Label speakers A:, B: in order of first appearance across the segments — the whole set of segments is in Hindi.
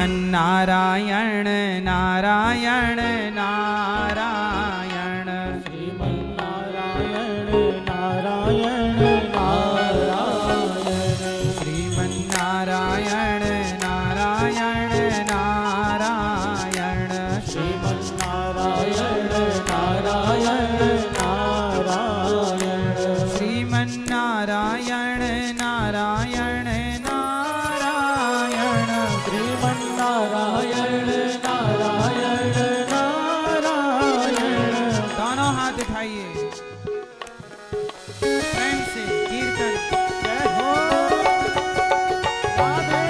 A: श्रीमन्नारायण नारायण नारायण
B: श्रीमन्नारायण नारायण नारायण
A: श्रीमन्नारायण नारायण नारायण
B: श्रीमन्नारायण नारायण नारायण
A: श्रीमन्नारायण नारायण नारायण
B: श्रीमन्नारायण नारायण नारायण।
A: दोनों हाथ उठाइए प्रेम से कीर्तन।
B: जय हो राधे।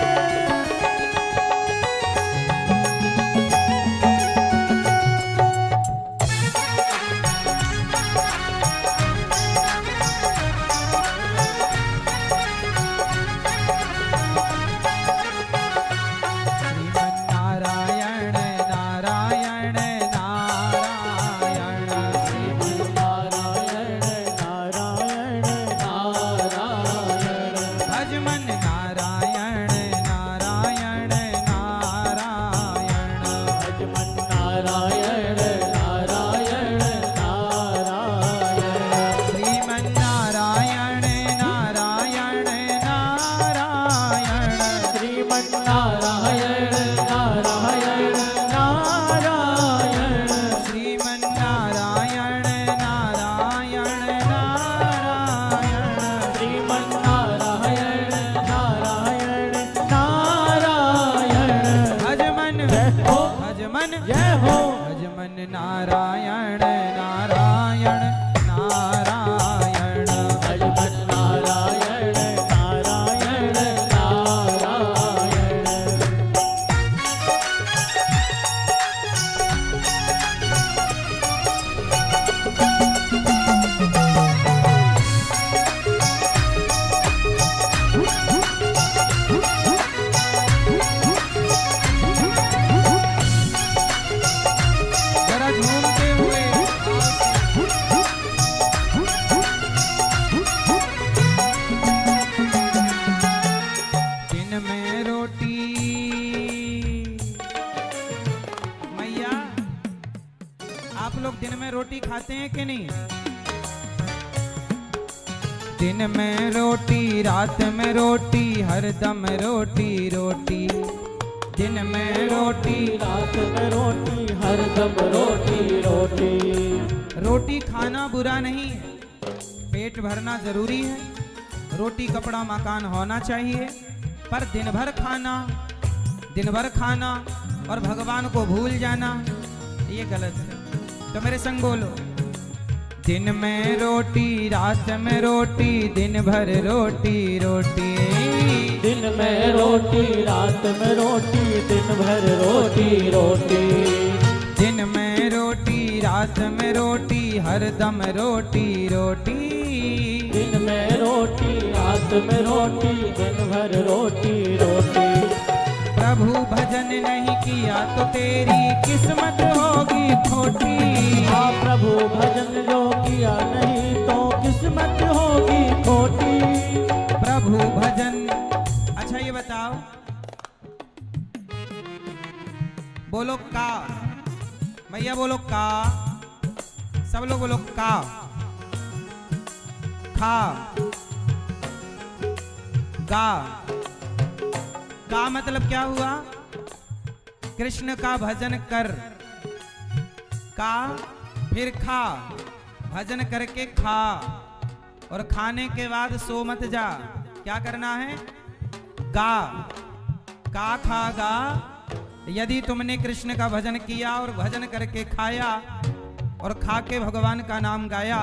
A: श्रीमन्नारायण नारायण नारायण
B: श्रीमन्नारायण नारायण नारायण
A: भज मन नारायण नारायण नारायण
B: श्रीमन्नारायण नारायण नारायण
A: श्रीमन्नारायण नारायण नारायण
B: श्रीमन्नारायण नारायण नारायण
A: श्रीमन्नारायण नारायण नारायण
B: श्रीमन्नारायण नारायण नारायण।
A: भज मन
B: जय हो
A: भज मन
B: जय हो
A: भज मन नारायण नारायण नारायण
B: श्रीमन्नारायण नारायण नारायण।
A: जरा झूमते हुए दिन में रोटी मैया आप लोग दिन में रोटी खाते हैं कि नहीं? दिन में रोटी रात में रोटी हरदम रोटी रोटी दिन में रोटी
B: रात में रोटी हरदम रोटी रोटी।
A: रोटी खाना बुरा नहीं है, पेट भरना जरूरी है, रोटी कपड़ा मकान होना चाहिए, पर दिन भर खाना और भगवान को भूल जाना ये गलत है। तो मेरे संग बोलो, दिन में रोटी रात में रोटी दिन भर रोटी रोटी
B: दिन में रोटी रात में रोटी दिन भर रोटी रोटी।
A: दिन में रोटी रात में रोटी हरदम रोटी रोटी
B: दिन में रोटी रात में रोटी दिन भर रोटी रोटी।
A: प्रभु भजन नहीं किया तो तेरी किस्मत होगी खोटी।
B: हाँ प्रभु भजन जो किया नहीं तो किस्मत होगी खोटी।
A: प्रभु भजन। अच्छा ये बताओ, बोलो का, भैया बोलो का, सब लोग बोलो का, खा, गा। का मतलब क्या हुआ? कृष्ण का भजन कर, का फिर खा, भजन करके खा, और खाने के बाद सो मत जा। क्या करना है? गा, का खा गा। यदि तुमने कृष्ण का भजन किया और भजन करके खाया और खा के भगवान का नाम गाया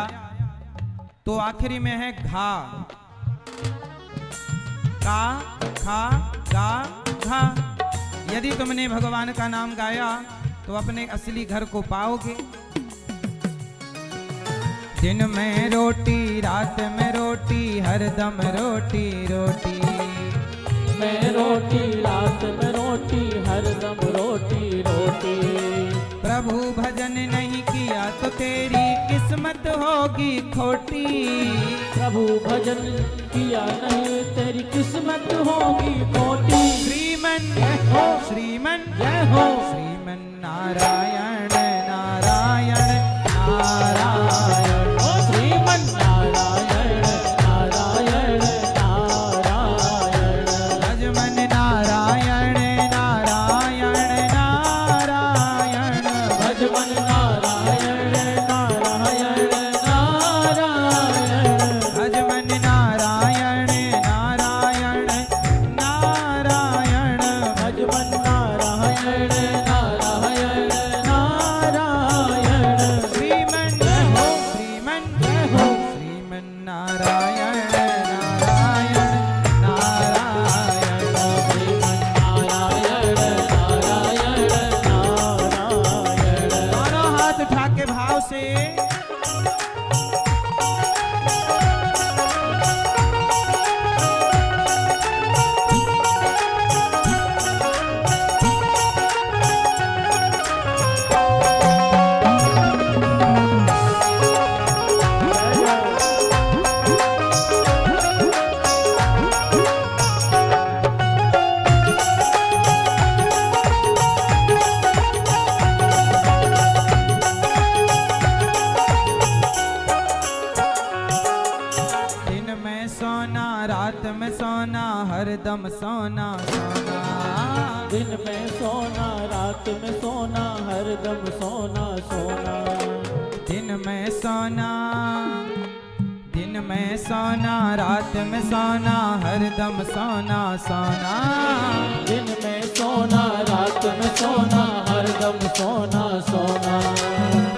A: तो आखिरी में है घा। का खा गा घा। यदि तुमने भगवान का नाम गाया तो अपने असली घर को पाओगे। दिन में रोटी रात में रोटी हरदम रोटी रोटी
B: में रोटी रात में रोटी हरदम रोटी रोटी।
A: प्रभु भजन नहीं किया तो तेरी किस्मत होगी खोटी।
B: प्रभु भजन किया नहीं तेरी किस्मत होगी खोटी।
A: श्रीमन श्रीमन श्रीमन
B: जय हो
A: श्रीमन नारायण नारायण नारायण
B: ओ श्रीमन नारायण नारायण नारायण
A: भजमन नारायण नारायण नारायण
B: भजमन नारायण नारायण नारायण
A: भजमन नारायण नारायण नारायण
B: भजमन नारायण नारायण नारायण
A: श्रीमन श्रीमन श्रीमन नारायण नारायण नारायण
B: श्रीमन नारायण नारायण नारायण
A: दोनों हाथ उठा के भाव से दिन में सोना रात में सोना हरदम सोना सोना
B: दिन में सोना रात में सोना हरदम सोना सोना
A: दिन में सोना दिन में सोना रात में सोना हरदम सोना सोना
B: दिन में सोना रात में सोना हरदम सोना सोना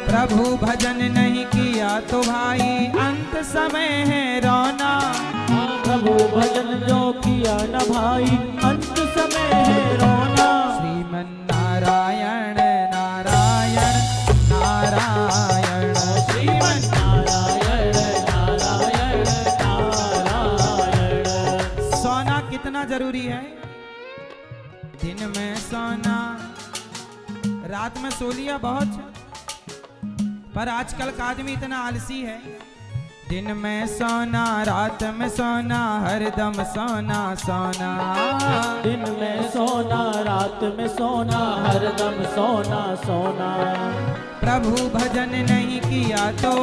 A: प्रभु भजन नहीं किया तो भाई अंत समय है रोना
B: प्रभु भजन जो किया न भाई अंत समय है रोना
A: श्रीमन नारायण नारायण नारायण
B: श्रीमन नारायण नारायण नारायण
A: सोना कितना जरूरी है दिन में सोना रात में सो लिया बहुत पर आजकल का आदमी इतना आलसी है दिन में सोना रात में सोना हरदम सोना सोना
B: दिन में सोना रात में सोना हरदम सोना सोना
A: प्रभु भजन नहीं किया तो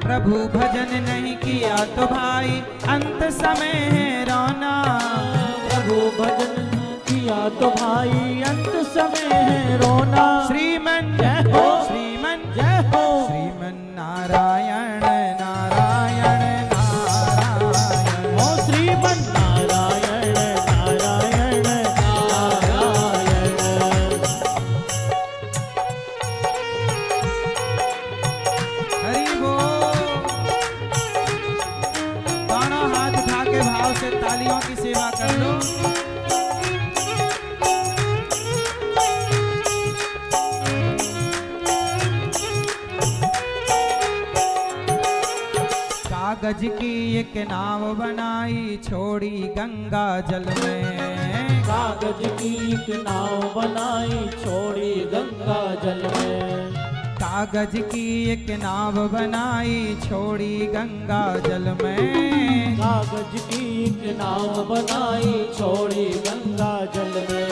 A: प्रभु भजन नहीं किया तो भाई अंत समय है रोना
B: प्रभु भजन किया तो भाई अंत समय है रोना
A: श्रीमन
B: जय हो
A: श्रीमन
B: जय हो
A: श्रीमन नारायण नारायण नारायण
B: ओ श्रीमन नारायण नारायण नारायण
A: हरि बोल दोनों हाथ उठा के भाव से तालियों की सेवा कर लो कागज की एक नाव बनाई छोड़ी गंगा जल में
B: कागज की एक नाव बनाई छोड़ी गंगा जल में
A: कागज की एक नाव बनाई छोड़ी गंगा जल में
B: कागज की एक नाव बनाई छोड़ी गंगा जल में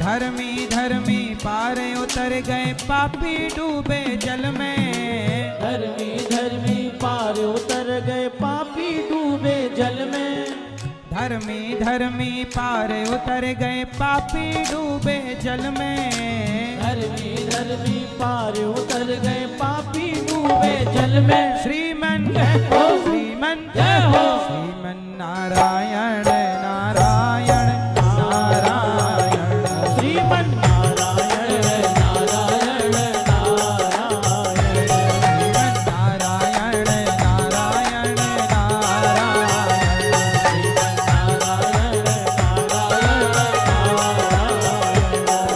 A: धर्मी धर्मी पारे उतर गए पापी डूबे जल में
B: धर्मी धर्मी पार उतर गए पापी डूबे जल में
A: धर्मी धर्मी पारे उतर गए पापी डूबे जल में
B: धर्मी धर्मी पार उतर गए पापी डूबे जल में
A: श्रीमन
B: जय हो
A: श्रीमन
B: जय हो
A: श्रीमन नारायण नारायण नारायण
B: श्रीमन नारायण नारायण नारायण
A: श्रीमन नारायण नारायण नारायण
B: नारायण नारायण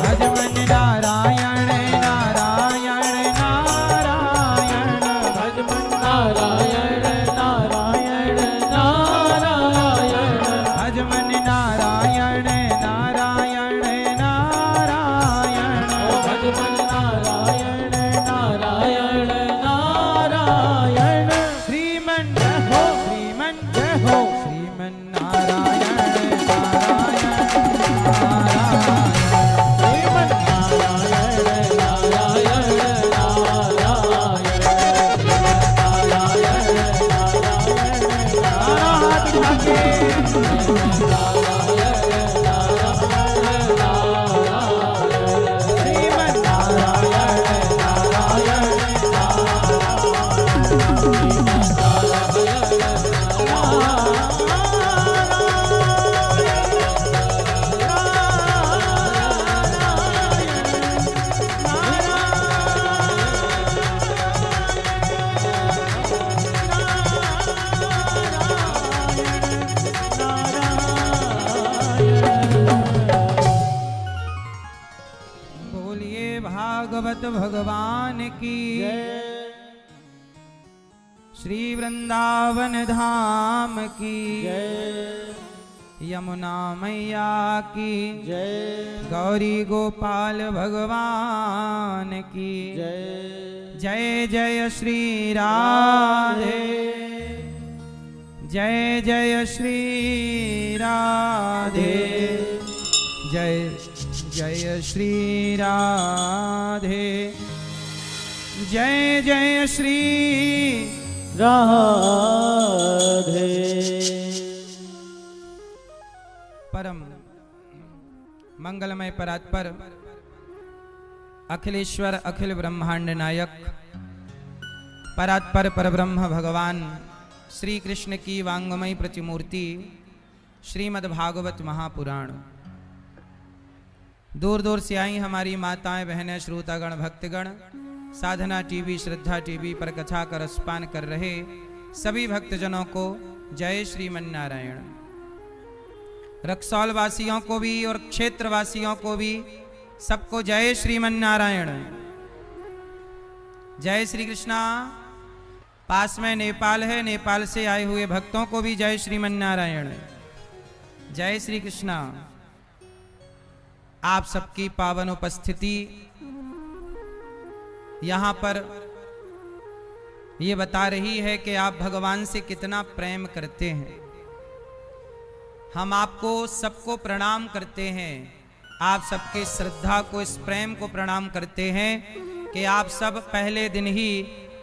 A: भजमन नारायण नारायण नारायण
B: भजमन नारायण नारायण नारायण
A: बोलिए भागवत भगवान की
B: जय
A: श्री वृंदावन धाम की
B: जय
A: यमुना मैया की
B: जय
A: गौरी गोपाल भगवान की
B: जय
A: जय जय श्री राधे जय जय श्री राधे जय जय श्री राधे जय जय श्री
B: राधे।
A: परम मंगलमय परात्पर अखिलेश्वर अखिल ब्रह्मांड नायक परात्पर परब्रह्म भगवान श्री कृष्ण की वांगमयी प्रतिमूर्ति श्रीमद् भागवत महापुराण। दूर दूर से आई हमारी माताएं बहनें श्रोतागण भक्तगण साधना टीवी श्रद्धा टीवी पर कथा का रसपान कर रहे सभी भक्तजनों को जय श्रीमन्नारायण। रक्सौल वासियों को भी और क्षेत्रवासियों को भी सबको जय श्रीमन्नारायण। जय श्री कृष्णा। पास में नेपाल है, नेपाल से आए हुए भक्तों को भी जय श्रीमन्नारायण। जय श्री कृष्णा। आप सबकी पावन उपस्थिति यहाँ पर ये बता रही है कि आप भगवान से कितना प्रेम करते हैं। हम आपको सबको प्रणाम करते हैं, आप सबके श्रद्धा को इस प्रेम को प्रणाम करते हैं कि आप सब पहले दिन ही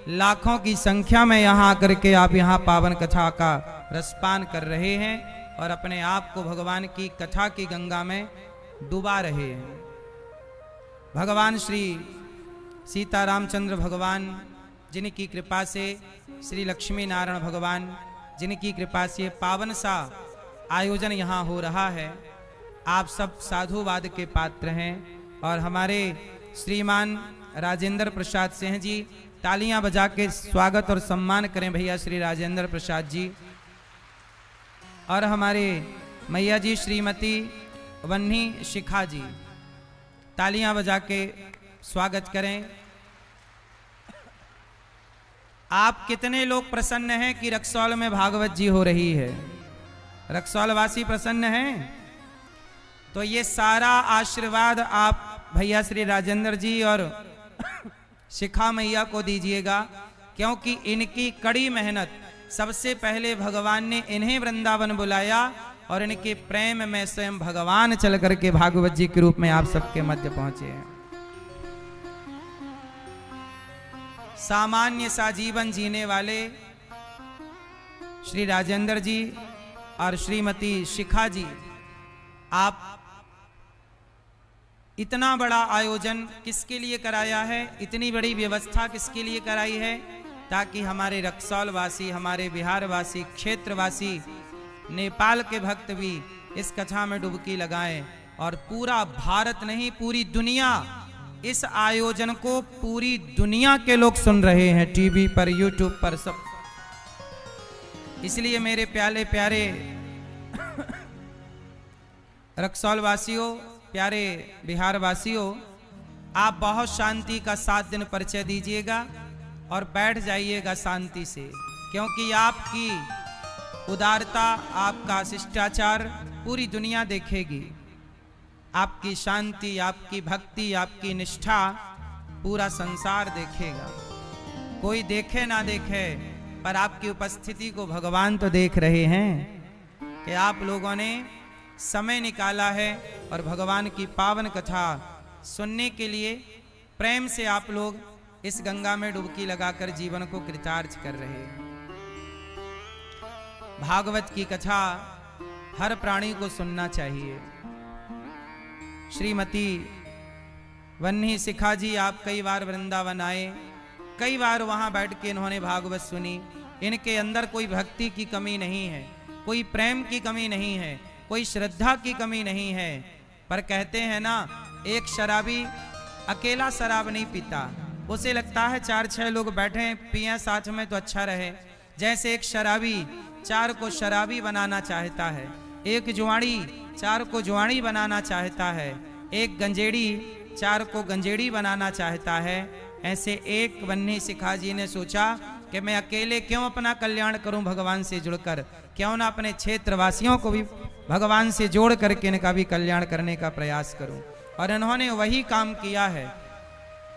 A: लाखों की संख्या में यहाँ आकर के आप यहाँ पावन कथा का रसपान कर रहे हैं और अपने आप को भगवान की कथा की गंगा में डुबा रहे हैं। भगवान श्री सीता रामचंद्र भगवान जिनकी कृपा से श्री लक्ष्मी नारायण भगवान जिनकी कृपा से पावन सा आयोजन यहाँ हो रहा है। आप सब साधुवाद के पात्र हैं और हमारे श्रीमान राजेंद्र प्रसाद सिंह जी तालियां बजा के स्वागत और सम्मान करें भैया श्री राजेंद्र प्रसाद जी। और हमारे मैया जी श्रीमती वन्नी शिखा जी तालियां बजा के स्वागत करें। आप कितने लोग प्रसन्न हैं कि रक्सौल में भागवत जी हो रही है? रक्सौल वासी प्रसन्न हैं? तो ये सारा आशीर्वाद आप भैया श्री राजेंद्र जी और शिखा मैया को दीजिएगा, क्योंकि इनकी कड़ी मेहनत सबसे पहले भगवान ने इन्हें वृंदावन बुलाया और इनके प्रेम में स्वयं भगवान चल करके भागवत जी के रूप में आप सबके मध्य पहुंचे हैं। सामान्य सा जीवन जीने वाले श्री राजेंद्र जी और श्रीमती शिखा जी, आप इतना बड़ा आयोजन किसके लिए कराया है? इतनी बड़ी व्यवस्था किसके लिए कराई है? ताकि हमारे रक्सौल वासी, हमारे बिहार वासी, क्षेत्रवासी, नेपाल के भक्त भी इस कथा में डुबकी लगाएं और पूरा भारत नहीं पूरी दुनिया इस आयोजन को पूरी दुनिया के लोग सुन रहे हैं टीवी पर, यूट्यूब पर, सब। इसलिए मेरे प्यारे प्यारे रक्सौल वासियों, प्यारे बिहार वासियों, आप बहुत शांति का 7 दिन परिचय दीजिएगा और बैठ जाइएगा शांति से, क्योंकि आपकी उदारता, आपका शिष्टाचार पूरी दुनिया देखेगी। आपकी शांति, आपकी भक्ति, आपकी निष्ठा पूरा संसार देखेगा। कोई देखे ना देखे, पर आपकी उपस्थिति को भगवान तो देख रहे हैं कि आप लोगों ने समय निकाला है और भगवान की पावन कथा सुनने के लिए प्रेम से आप लोग इस गंगा में डुबकी लगाकर जीवन को कृतार्थ कर रहे हैं। भागवत की कथा हर प्राणी को सुनना चाहिए। श्रीमती वन्नी शिखा जी, आप कई बार वृंदावन आए, कई बार वहां बैठ के इन्होंने भागवत सुनी। इनके अंदर कोई भक्ति की कमी नहीं है, कोई प्रेम की कमी नहीं है, कोई श्रद्धा की कमी नहीं है। पर कहते हैं ना, एक शराबी अकेला शराब नहीं पीता, उसे लगता है 4-6 लोग बैठे पिए साथ में तो अच्छा रहे। जैसे एक शराबी 4 को शराबी बनाना चाहता है, एक जुआड़ी 4 को जुआड़ी बनाना चाहता है, एक गंजेड़ी चार को गंजेड़ी बनाना चाहता है, ऐसे एक बन्नी सिखा जी ने सोचा कि मैं अकेले क्यों अपना कल्याण करूं भगवान से जुड़कर, क्यों ना अपने क्षेत्रवासियों को भी भगवान से जोड़ करके इनका भी कल्याण करने का प्रयास करूं। और इन्होंने वही काम किया है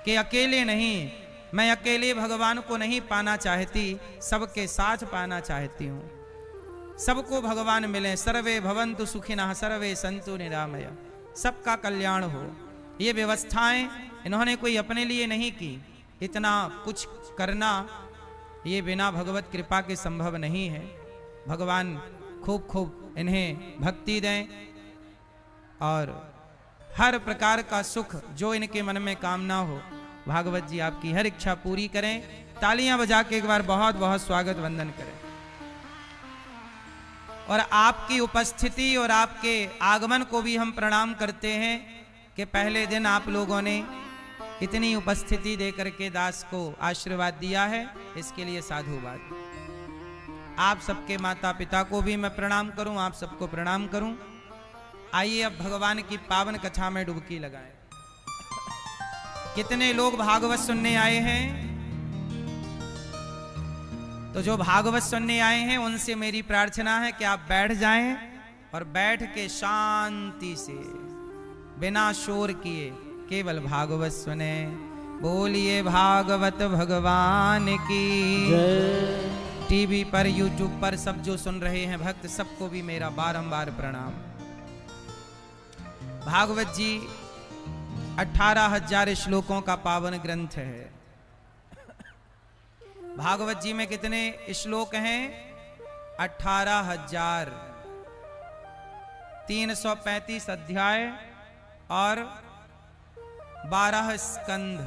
A: कि अकेले नहीं, मैं अकेले भगवान को नहीं पाना चाहती, सबके साथ पाना चाहती हूँ। सबको भगवान मिले, सर्वे भवन्तु सुखिनः सर्वे सन्तु निरामया, सबका कल्याण हो। ये व्यवस्थाएं इन्होंने कोई अपने लिए नहीं की। इतना कुछ करना ये बिना भगवत कृपा के संभव नहीं है। भगवान खूब खूब इन्हें भक्ति दें और हर प्रकार का सुख जो इनके मन में कामना हो, भागवत जी आपकी हर इच्छा पूरी करें। तालियां बजा के एक बार बहुत बहुत स्वागत वंदन करें। और आपकी उपस्थिति और आपके आगमन को भी हम प्रणाम करते हैं कि पहले दिन आप लोगों ने इतनी उपस्थिति दे करके दास को आशीर्वाद दिया है, इसके लिए साधुवाद। आप सबके माता पिता को भी मैं प्रणाम करूं, आप सबको प्रणाम करूं। आइए अब भगवान की पावन कथा में डुबकी लगाएं। कितने लोग भागवत सुनने आए हैं? तो जो भागवत सुनने आए हैं उनसे मेरी प्रार्थना है कि आप बैठ जाएं और बैठ के शांति से बिना शोर किए केवल भागवत सुने। बोलिए भागवत भगवान की
B: जय।
A: टीवी पर यूट्यूब पर सब जो सुन रहे हैं भक्त, सबको भी मेरा बारंबार प्रणाम। भागवत जी 18,000 श्लोकों का पावन ग्रंथ है। भागवत जी में कितने श्लोक हैं? 18,000, 335 अध्याय और 12 स्कंध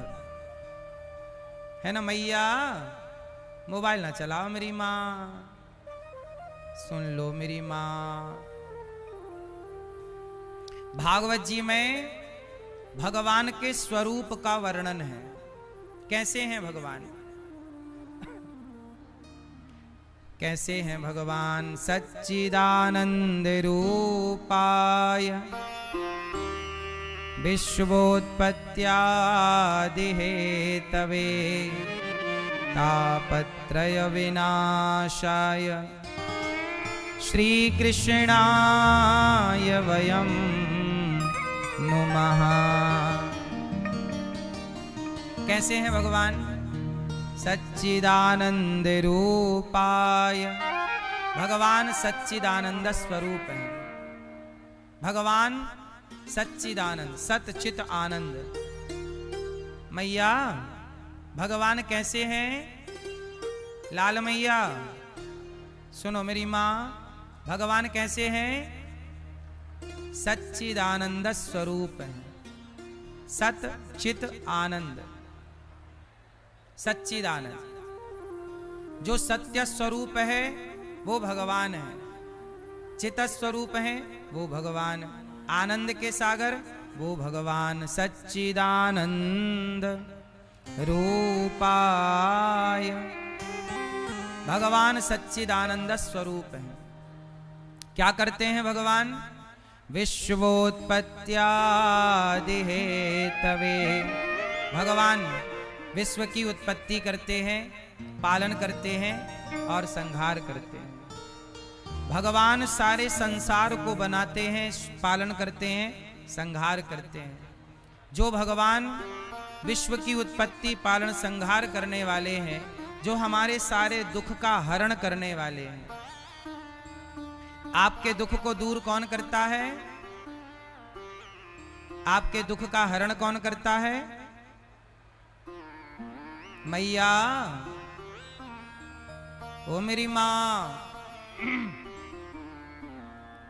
A: है ना। मैया मोबाइल ना चलाओ मेरी माँ, सुन लो मेरी माँ। भागवत जी में भगवान के स्वरूप का वर्णन है। कैसे हैं भगवान? कैसे हैं भगवान? सच्चिदानंद रूपाय विश्वोत्पत्त्यादि हेतवे तापत्रय विनाशाय श्री कृष्णाय वयं नुमः। कैसे हैं भगवान? सच्चिदानंद रूपाय, भगवान सच्चिदानंद स्वरूप है। भगवान सच्चिदानंद, सत चित आनंद। मैया भगवान कैसे हैं? लाल मैया सुनो मेरी माँ, भगवान कैसे हैं? सच्चिदानंद स्वरूप है। सत चित आनंद, सच्चिदानंद। जो सत्य स्वरूप है वो भगवान है, चित स्वरूप है वो भगवान, आनंद के सागर वो भगवान। सच्चिदानंद रूपाय, भगवान सच्चिदानंद स्वरूप है। क्या करते हैं भगवान? विश्वोत्पत्त्यादि हेतवे, भगवान विश्व की उत्पत्ति करते हैं, पालन करते हैं और संहार करते हैं। भगवान सारे संसार को बनाते हैं, पालन करते हैं, संहार करते हैं। जो भगवान विश्व की उत्पत्ति पालन संहार करने वाले हैं, जो हमारे सारे दुख का हरण करने वाले हैं। आपके दुख को दूर कौन करता है? आपके दुख का हरण कौन करता है? मैया ओ मेरी माँ,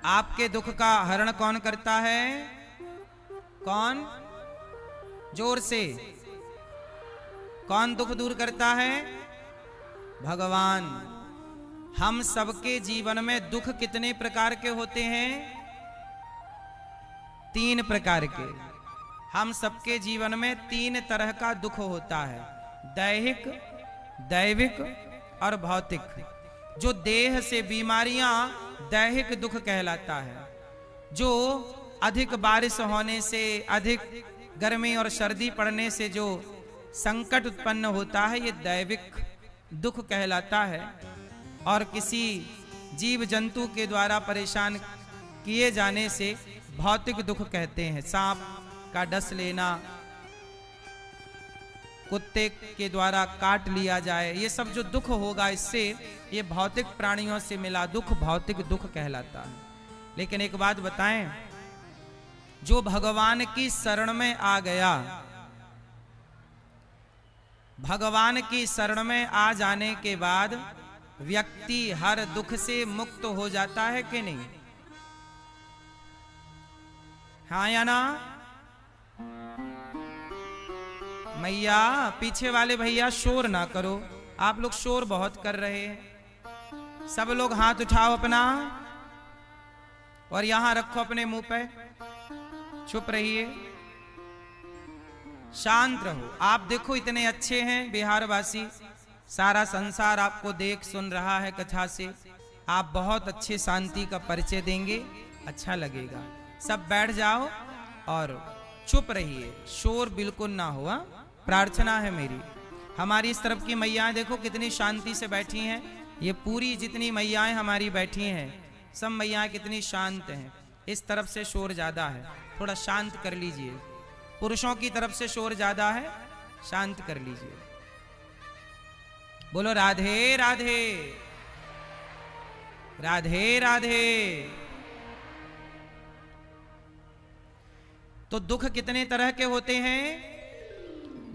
A: आपके दुख का हरण कौन करता है? कौन? जोर से, कौन दुख दूर करता है? भगवान। हम सबके जीवन में दुख कितने प्रकार के होते हैं? 3 प्रकार के। हम सबके जीवन में 3 तरह का दुख होता है, दैहिक, दैविक और भौतिक। जो देह से बीमारियां दैहिक दुख कहलाता है। जो अधिक बारिश होने से, अधिक गर्मी और सर्दी पड़ने से जो संकट उत्पन्न होता है ये दैविक दुख कहलाता है। और किसी जीव जंतु के द्वारा परेशान किए जाने से भौतिक दुख कहते हैं। सांप का डस लेना, कुत्ते के द्वारा काट लिया जाए, ये सब जो दुख होगा इससे, ये भौतिक प्राणियों से मिला दुख भौतिक दुख कहलाता है। लेकिन एक बात बताएं, जो भगवान की शरण में आ गया, भगवान की शरण में आ जाने के बाद व्यक्ति हर दुख से मुक्त हो जाता है कि नहीं? हाँ या ना? मैया, पीछे वाले भैया शोर ना करो, आप लोग शोर बहुत कर रहे हैं। सब लोग हाथ उठाओ अपना और यहां रखो अपने मुंह पे, चुप रहिए, शांत रहो। आप देखो इतने अच्छे हैं बिहार वासी, सारा संसार आपको देख सुन रहा है कथा से। आप बहुत अच्छे शांति का परिचय देंगे, अच्छा लगेगा। सब बैठ जाओ और चुप रहिए, शोर बिल्कुल ना हुआ, प्रार्थना है मेरी। हमारी इस तरफ की मैयाएं देखो कितनी शांति से बैठी हैं। ये पूरी जितनी मैयाएं हमारी बैठी हैं, सब मैयाएं कितनी शांत हैं। इस तरफ से शोर ज्यादा है, थोड़ा शांत कर लीजिए। पुरुषों की तरफ से शोर ज्यादा है, शांत कर लीजिए। बोलो राधे राधे, राधे राधे। तो दुख कितने तरह के होते हैं?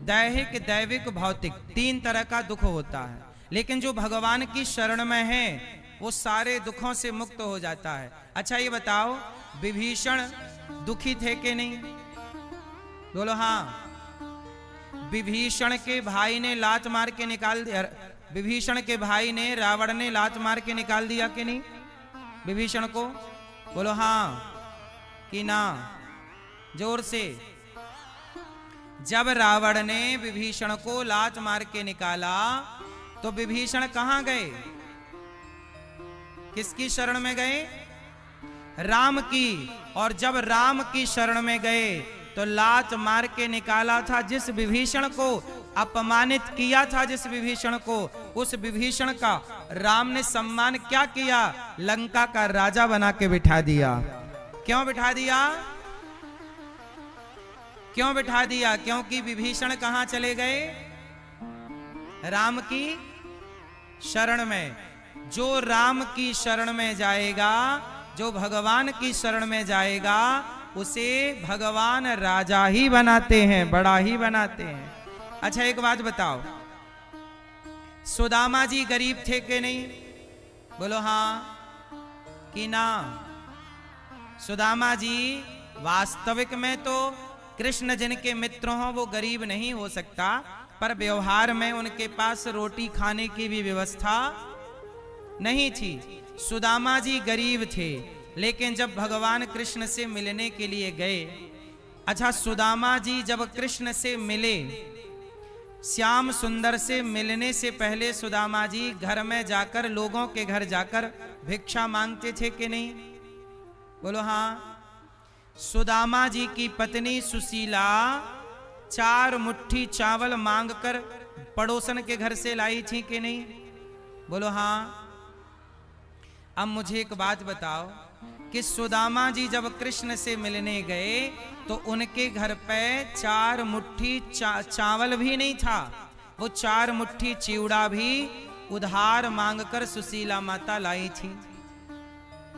A: दैहिक, दैविक, भौतिक, तीन तरह का दुख होता है। लेकिन जो भगवान की शरण में है वो सारे दुखों से मुक्त हो जाता है। अच्छा ये बताओ, विभीषण दुखी थे कि नहीं? बोलो हाँ। विभीषण के भाई ने लात मार के निकाल दिया, विभीषण के भाई ने, रावण ने लात मार के निकाल दिया कि नहीं विभीषण को? बोलो हाँ कि ना, जोर से। जब रावण ने विभीषण को लात मार के निकाला तो विभीषण कहां गए? किसकी शरण में गए? राम की। और जब राम की शरण में गए तो लात मार के निकाला था जिस विभीषण को, अपमानित किया था जिस विभीषण को, उस विभीषण का राम ने सम्मान क्या किया? लंका का राजा बना के बिठा दिया। क्यों बिठा दिया? क्यों बिठा दिया? क्योंकि विभीषण कहां चले गए? राम की शरण में। जो राम की शरण में जाएगा, जो भगवान की शरण में जाएगा, उसे भगवान राजा ही बनाते हैं, बड़ा ही बनाते हैं। अच्छा एक बात बताओ, सुदामा जी गरीब थे कि नहीं? बोलो हाँ कि ना। सुदामा जी वास्तविक में तो कृष्ण जिनके मित्र हों वो गरीब नहीं हो सकता, पर व्यवहार में उनके पास रोटी खाने की भी व्यवस्था नहीं थी। सुदामा जी गरीब थे, लेकिन जब भगवान कृष्ण से मिलने के लिए गए, अच्छा सुदामा जी जब कृष्ण से मिले, श्याम सुंदर से मिलने से पहले सुदामा जी घर में जाकर, लोगों के घर जाकर भिक्षा मांगते थे कि नहीं? बोलो हाँ। सुदामा जी की पत्नी सुशीला 4 मुट्ठी चावल मांगकर पड़ोसन के घर से लाई थी कि नहीं? बोलो हाँ। अब मुझे एक बात बताओ कि सुदामा जी जब कृष्ण से मिलने गए तो उनके घर पे 4 मुट्ठी चावल भी नहीं था, वो 4 मुट्ठी चिवड़ा भी उधार मांगकर सुशीला माता लाई थी।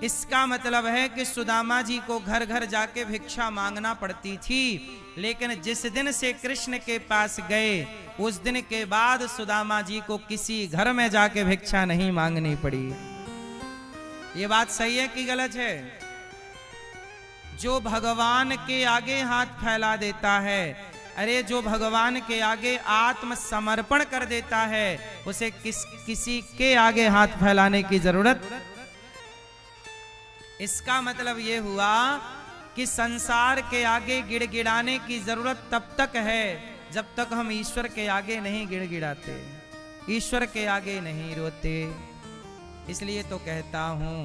A: इसका मतलब है कि सुदामा जी को घर घर जाके भिक्षा मांगना पड़ती थी। लेकिन जिस दिन से कृष्ण के पास गए, उस दिन के बाद सुदामा जी को किसी घर में जाके भिक्षा नहीं मांगनी पड़ी। ये बात सही है कि गलत है? जो भगवान के आगे हाथ फैला देता है, अरे जो भगवान के आगे आत्म समर्पण कर देता है, उसे किसी के आगे हाथ फैलाने की जरूरत। इसका मतलब ये हुआ कि संसार के आगे गिड़गिड़ाने की जरूरत तब तक है जब तक हम ईश्वर के आगे नहीं गिड़गिड़ाते, ईश्वर के आगे नहीं रोते। इसलिए तो कहता हूं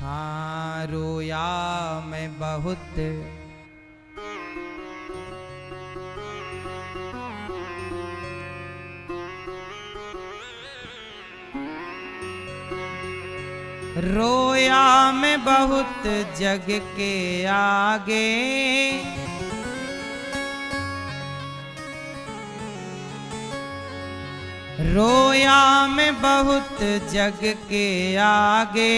A: हाँ रोया मैं बहुत, रोया मैं बहुत जग के आगे, रोया मैं बहुत जग के आगे,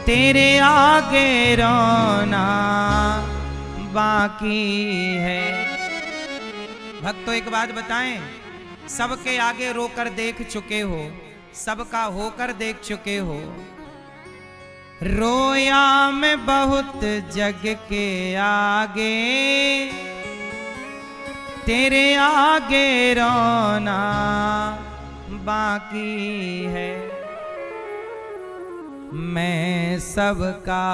A: तेरे आगे रोना बाकी है। भक्तों एक बात बताएं, सबके आगे रोकर देख चुके हो, सबका होकर देख चुके हो। रोया मैं बहुत जग के आगे, तेरे आगे रोना बाकी है। मैं सबका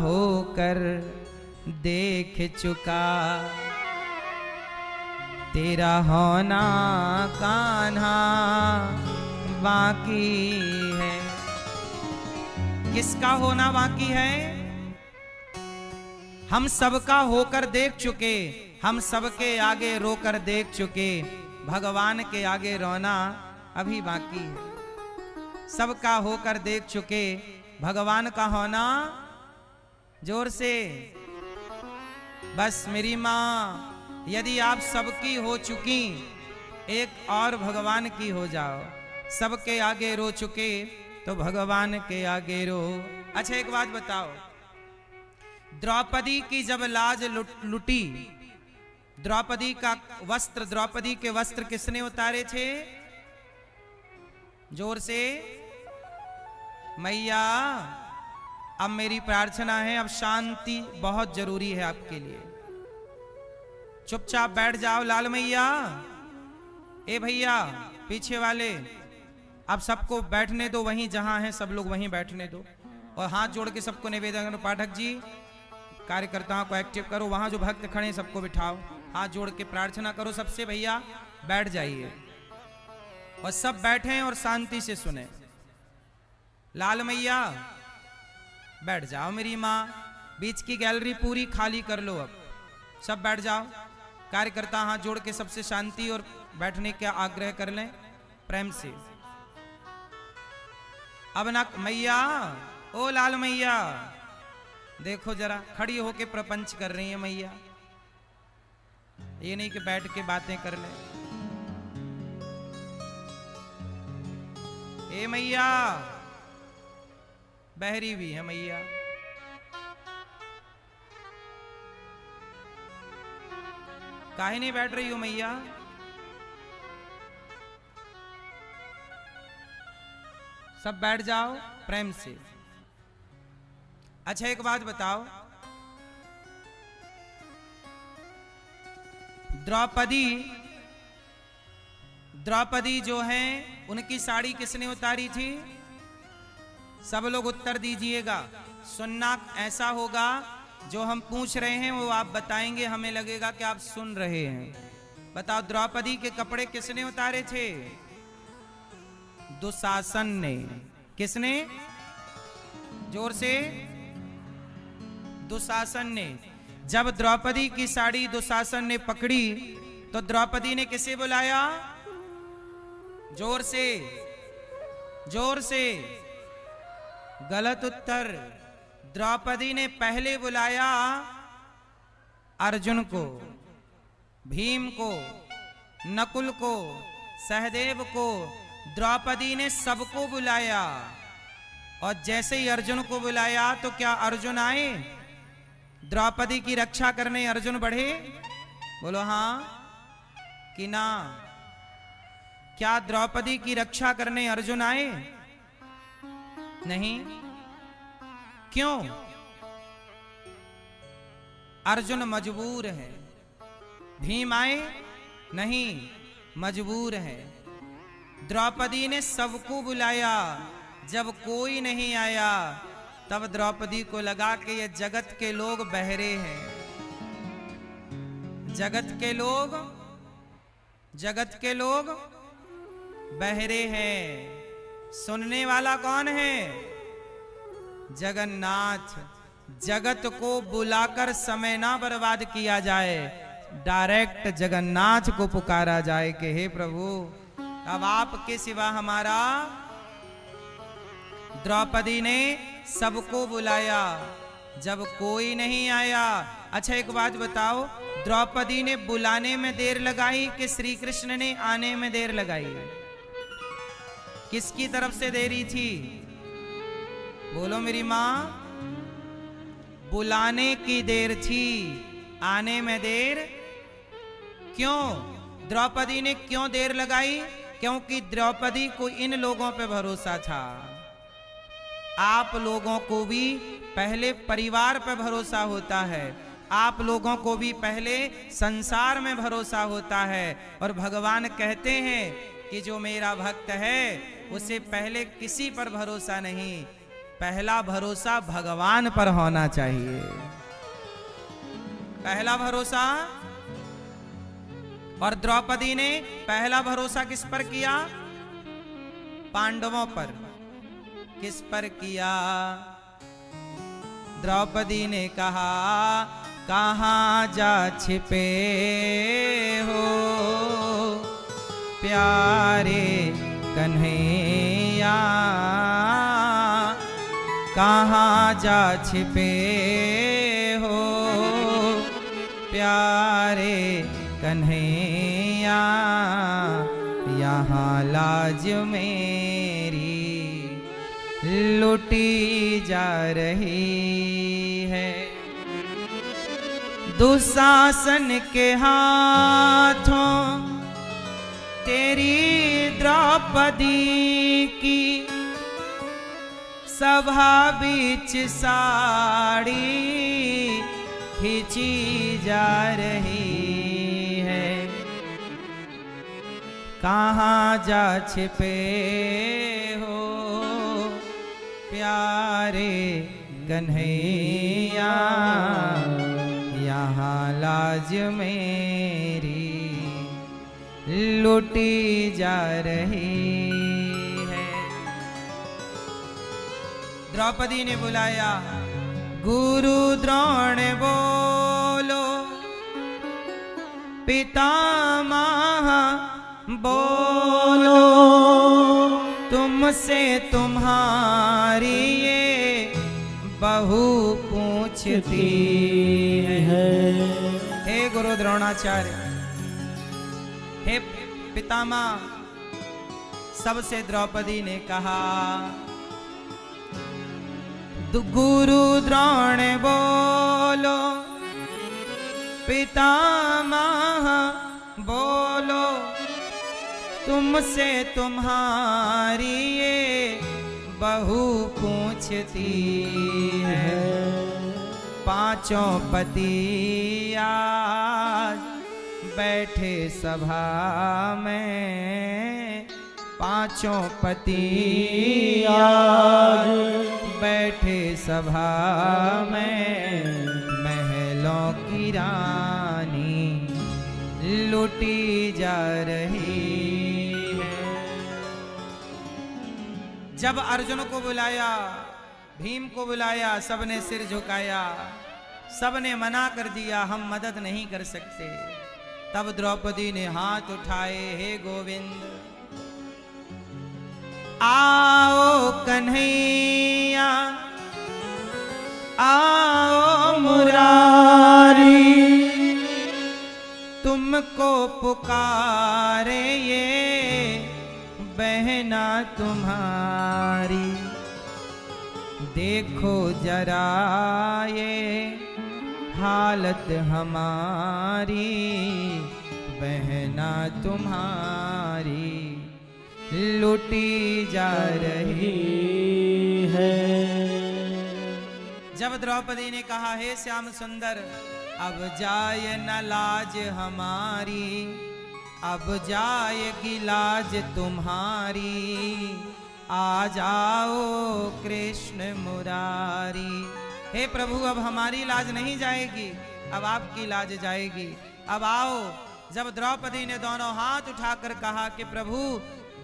A: होकर देख चुका, तेरा होना कान्हा बाकी है। किसका होना बाकी है? हम सबका होकर देख चुके, हम सबके आगे रोकर देख चुके, भगवान के आगे रोना अभी बाकी है। सबका होकर देख चुके, भगवान का होना जोर से। बस मेरी माँ, यदि आप सबकी हो चुकी, एक और भगवान की हो जाओ। सबके आगे रो चुके तो भगवान के आगे रो। अच्छा एक बात बताओ, द्रौपदी की जब लाज लुटी, द्रौपदी का वस्त्र, द्रौपदी के वस्त्र किसने उतारे थे? जोर से। मैया अब मेरी प्रार्थना है, अब शांति बहुत जरूरी है आपके लिए। चुपचाप बैठ जाओ लाल मैया। ए भैया पीछे वाले, आप सबको बैठने दो, वहीं जहां हैं सब लोग वहीं बैठने दो। और हाथ जोड़ के सबको निवेदन करो, पाठक जी कार्यकर्ताओं को एक्टिव करो, वहां जो भक्त खड़े हैं सबको बिठाओ, हाथ जोड़ के प्रार्थना करो सबसे। भैया बैठ जाइए और सब बैठें और शांति से सुने। लाल मैया बैठ जाओ मेरी माँ। बीच की गैलरी पूरी खाली कर लो, अब सब बैठ जाओ। कार्यकर्ता हाथ जोड़ के सबसे शांति और बैठने का आग्रह कर लें प्रेम से। अब ना मैया, ओ लाल मैया देखो जरा, खड़ी होके प्रपंच कर रही है मैया। ये नहीं कि बैठ के बातें कर ले। ए मैया, बहरी भी है मैया। काहे नहीं बैठ रही हो मैया? सब बैठ जाओ प्रेम से। अच्छा एक बात बताओ, द्रौपदी जो है, उनकी साड़ी किसने उतारी थी? सब लोग उत्तर दीजिएगा। सुनना ऐसा होगा, जो हम पूछ रहे हैं वो आप बताएंगे, हमें लगेगा कि आप सुन रहे हैं। बताओ द्रौपदी के कपड़े किसने उतारे थे? दुशासन ने। किसने? जोर से। दुशासन ने। जब द्रौपदी की साड़ी दुशासन ने पकड़ी तो द्रौपदी ने किसे बुलाया? जोर से, जोर से। गलत उत्तर। द्रौपदी ने पहले बुलाया अर्जुन को, भीम को, नकुल को, सहदेव को। द्रौपदी ने सबको बुलाया, और जैसे ही अर्जुन को बुलाया तो क्या अर्जुन आए? द्रौपदी की रक्षा करने अर्जुन बढ़े? बोलो हाँ कि ना? क्या द्रौपदी की रक्षा करने अर्जुन आए? नहीं। क्यों? अर्जुन मजबूर है। भीम आए? नहीं, मजबूर है। द्रौपदी ने सबको बुलाया, जब कोई नहीं आया तब द्रौपदी को लगा कि ये जगत के लोग बहरे हैं। जगत के लोग, जगत के लोग बहरे हैं। सुनने वाला कौन है? जगन्नाथ, जगत को बुलाकर समय ना बर्बाद किया जाए, डायरेक्ट जगन्नाथ को पुकारा जाए कि हे प्रभु अब आपके सिवा हमारा। द्रौपदी ने सबको बुलाया, जब कोई नहीं आया। अच्छा एक बात बताओ, द्रौपदी ने बुलाने में देर लगाई कि श्री कृष्ण ने आने में देर लगाई? किसकी तरफ से देरी थी? बोलो मेरी मां। बुलाने की देर थी, आने में देर क्यों? द्रौपदी ने क्यों देर लगाई? क्योंकि द्रौपदी को इन लोगों पे भरोसा था। आप लोगों को भी पहले परिवार पे भरोसा होता है, आप लोगों को भी पहले संसार में भरोसा होता है। और भगवान कहते हैं कि जो मेरा भक्त है उसे पहले किसी पर भरोसा नहीं, पहला भरोसा भगवान पर होना चाहिए। पहला भरोसा। और द्रौपदी ने पहला भरोसा किस पर किया? पांडवों पर। किस पर किया? द्रौपदी ने कहा कहां जा छिपे हो प्यारे कन्हैया, कहां जा छिपे हो प्यारे कन्हैया, यहाँ लाज मेरी लुटी जा रही है। दुशासन के हाथों तेरी द्रौपदी की सभा बीच साड़ी खींची जा रही है। कहाँ जा छिपे हो प्यारे कन्हैया, यहाँ लाज मेरी लुटी जा रही है। द्रौपदी ने बुलाया, गुरु द्रोण बोलो, पितामह बोलो, तुमसे तुम्हारी ये बहू पूछती है। हे गुरु द्रोणाचार्य, हे पितामह, सबसे द्रौपदी ने कहा, गुरु द्रोण बोलो, पितामह बोलो, तुमसे तुम्हारी ये बहू पूछती है। पांचों पति आज बैठे सभा में, पांचों पति आज बैठे सभा में, महलों की रानी लुटी जा रही है। जब अर्जुन को बुलाया, भीम को बुलाया, सबने सिर झुकाया, सबने मना कर दिया, हम मदद नहीं कर सकते। तब द्रौपदी ने हाथ उठाए, हे गोविंद, आओ कन्हैया, आओ मुरारी, तुमको पुकारे ये बहना तुम्हारी। देखो जरा ये हालत हमारी, बहना तुम्हारी लुटी जा रही है। जब द्रौपदी ने कहा, हे श्याम सुंदर, अब जाए न लाज हमारी, अब जाएगी लाज तुम्हारी, आ जाओ कृष्ण मुरारी। हे प्रभु, अब हमारी लाज नहीं जाएगी, अब आपकी लाज जाएगी, अब आओ। जब द्रौपदी ने दोनों हाथ उठाकर कहा कि प्रभु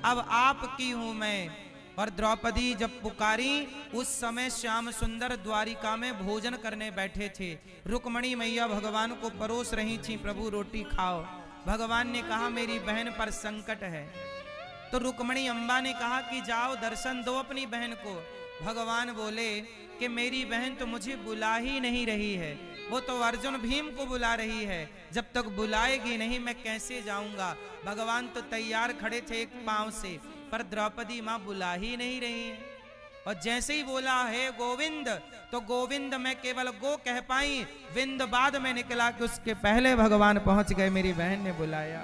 A: अब आपकी हूं मैं, और द्रौपदी जब पुकारी उस समय श्याम सुंदर द्वारिका में भोजन करने बैठे थे। रुक्मणी मैया भगवान को परोस रही थी, प्रभु रोटी खाओ। भगवान ने कहा मेरी बहन पर संकट है। तो रुक्मणी अम्बा ने कहा कि जाओ दर्शन दो अपनी बहन को। भगवान बोले कि मेरी बहन तो मुझे बुला ही नहीं रही है, वो तो अर्जुन भीम को बुला रही है। जब तक बुलाएगी नहीं मैं कैसे जाऊंगा। भगवान तो तैयार खड़े थे एक पांव से, पर द्रौपदी मां बुला ही नहीं रही है। और जैसे ही बोला है गोविंद, तो गोविंद मैं केवल गो कह पाई, विंद बाद में निकला कि उसके पहले भगवान पहुंच गए, मेरी बहन ने बुलाया।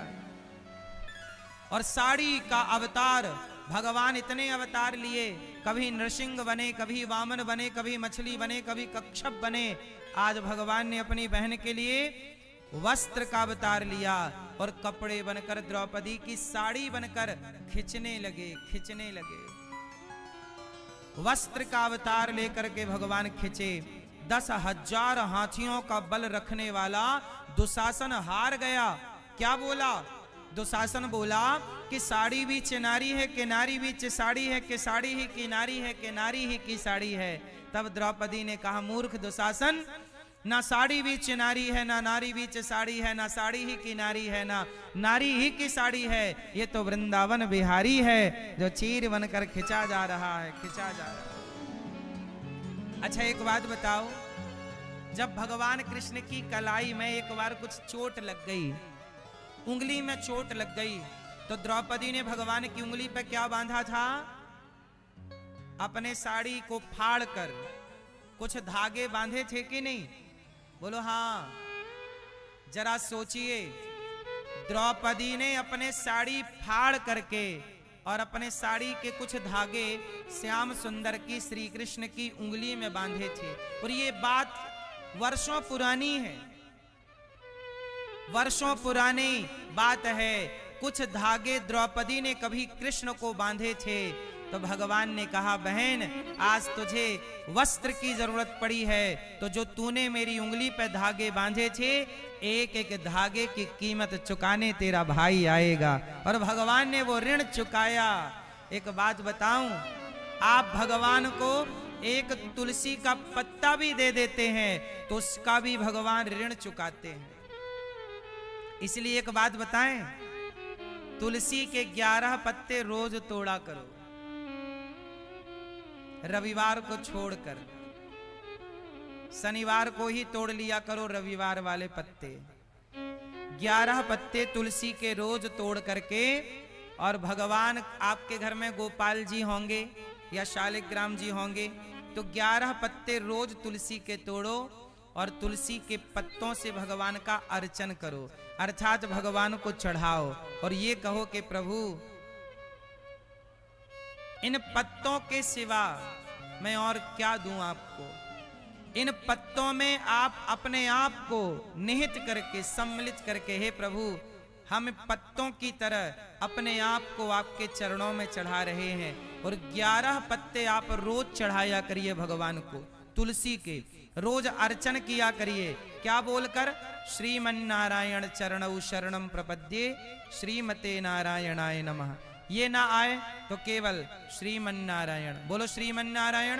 A: और साड़ी का अवतार, भगवान इतने अवतार लिए, कभी नृसिंह बने, कभी वामन बने, कभी मछली बने, कभी कच्छप बने। आज भगवान ने अपनी बहन के लिए वस्त्र का अवतार लिया और कपड़े बनकर द्रौपदी की साड़ी बनकर खिंचने लगे। वस्त्र का अवतार लेकर के भगवान खिंचे। 10,000 हाथियों का बल रखने वाला दुशासन हार गया। क्या बोला? दुशासन बोला कि साड़ी भी चिनारी है कि नारी भी साड़ी है, कि साड़ी ही की नारी है, कि नारी ही की साड़ी है। तब द्रौपदी ने कहा मूर्ख दुशासन, ना साड़ी भी चिनारी है, ना नारी भी साड़ी है, ना साड़ी ही की नारी है, ना नारी ही की साड़ी है। ये तो वृंदावन बिहारी है जो चीर बनकर खिंचा जा रहा है। अच्छा एक बात बताओ, जब भगवान कृष्ण की कलाई में एक बार कुछ चोट लग गई, उंगली में चोट लग गई, तो द्रौपदी ने भगवान की उंगली पर क्या बांधा था? अपने साड़ी को फाड़ कर कुछ धागे बांधे थे कि नहीं? बोलो हाँ। जरा सोचिए, द्रौपदी ने अपने साड़ी फाड़ करके और अपने साड़ी के कुछ धागे श्याम सुंदर की, श्री कृष्ण की उंगली में बांधे थे। और ये बात वर्षों पुरानी है, वर्षों पुरानी बात है। कुछ धागे द्रौपदी ने कभी कृष्ण को बांधे थे, तो भगवान ने कहा बहन आज तुझे वस्त्र की जरूरत पड़ी है, तो जो तूने मेरी उंगली पे धागे बांधे थे, एक एक धागे की कीमत चुकाने तेरा भाई आएगा। और भगवान ने वो ऋण चुकाया। एक बात बताऊं, आप भगवान को एक तुलसी का पत्ता भी दे देते हैं तो उसका भी भगवान ऋण चुकाते हैं। इसलिए एक बात बताएं, तुलसी के 11 पत्ते रोज तोड़ा करो, रविवार को छोड़कर। शनिवार को ही तोड़ लिया करो रविवार वाले पत्ते। 11 पत्ते तुलसी के रोज तोड़ करके, और भगवान आपके घर में गोपाल जी होंगे या शालिग्राम जी होंगे, तो 11 पत्ते रोज तुलसी के तोड़ो और तुलसी के पत्तों से भगवान का अर्चन करो, अर्थात भगवान को चढ़ाओ। और ये कहो कि प्रभु इन पत्तों के सिवा मैं और क्या दूं आपको। इन पत्तों में आप अपने आप को निहित करके, सम्मिलित करके, हे प्रभु हम पत्तों की तरह अपने आप को आपके चरणों में चढ़ा रहे हैं। और 11 पत्ते आप रोज चढ़ाया करिए भगवान को, तुलसी के रोज अर्चन किया करिए। क्या बोलकर? श्रीमन्नारायण चरणौ शरणम प्रपद्ये, श्रीमते नारायणाय नमः। ये ना आए तो केवल श्रीमन्नारायण बोलो। श्रीमन्नारायण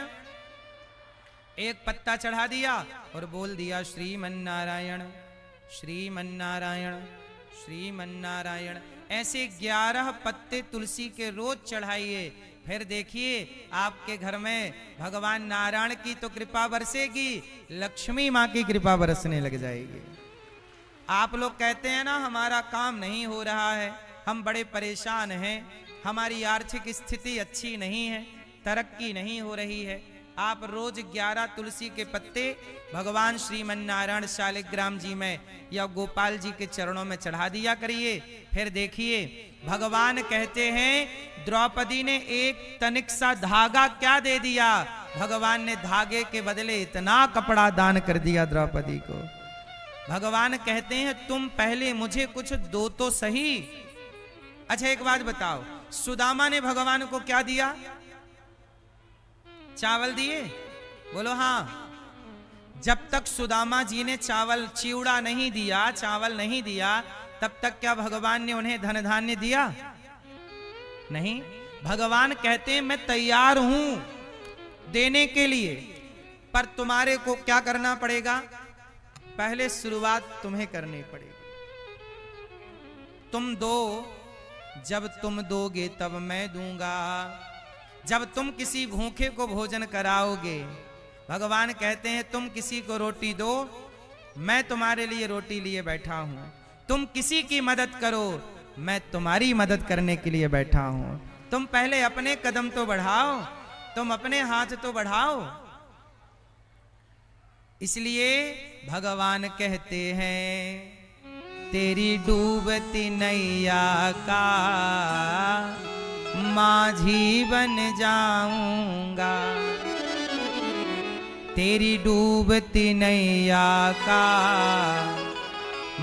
A: एक पत्ता चढ़ा दिया और बोल दिया श्रीमन्नारायण श्रीमन्नारायण श्रीमन्नारायण। ऐसे 11 पत्ते तुलसी के रोज चढ़ाइए। फिर देखिए आपके घर में भगवान नारायण की तो कृपा बरसेगी, लक्ष्मी माँ की कृपा बरसने लग जाएगी। आप लोग कहते हैं ना हमारा काम नहीं हो रहा है, हम बड़े परेशान हैं, हमारी आर्थिक स्थिति अच्छी नहीं है, तरक्की नहीं हो रही है। आप रोज 11 तुलसी के पत्ते भगवान श्रीमन्नारायण शालिग्राम जी में या गोपाल जी के चरणों में चढ़ा दिया करिए। फिर देखिए भगवान कहते हैं द्रौपदी ने एक तनिक सा धागा क्या दे दिया, भगवान ने धागे के बदले इतना कपड़ा दान कर दिया द्रौपदी को। भगवान कहते हैं तुम पहले मुझे कुछ दो तो सही। अच्छा एक बात बताओ, सुदामा ने भगवान को क्या दिया? चावल दिए? बोलो हाँ। जब तक सुदामा जी ने चावल चिवड़ा नहीं दिया, चावल नहीं दिया, तब तक क्या भगवान ने उन्हें धन धान्य दिया? नहीं। भगवान कहते हैं मैं तैयार हूं देने के लिए, पर तुम्हारे को क्या करना पड़ेगा? पहले शुरुआत तुम्हें करनी पड़ेगी। तुम दो, जब तुम दोगे तब मैं दूंगा। जब तुम किसी भूखे को भोजन कराओगे, भगवान कहते हैं तुम किसी को रोटी दो, मैं तुम्हारे लिए रोटी लिए बैठा हूं। तुम किसी की मदद करो, मैं तुम्हारी मदद करने के लिए बैठा हूं। तुम पहले अपने कदम तो बढ़ाओ, तुम अपने हाथ तो बढ़ाओ। इसलिए भगवान कहते हैं तेरी डूबती नैया का माझी बन जाऊंगा। तेरी डूबती नैया का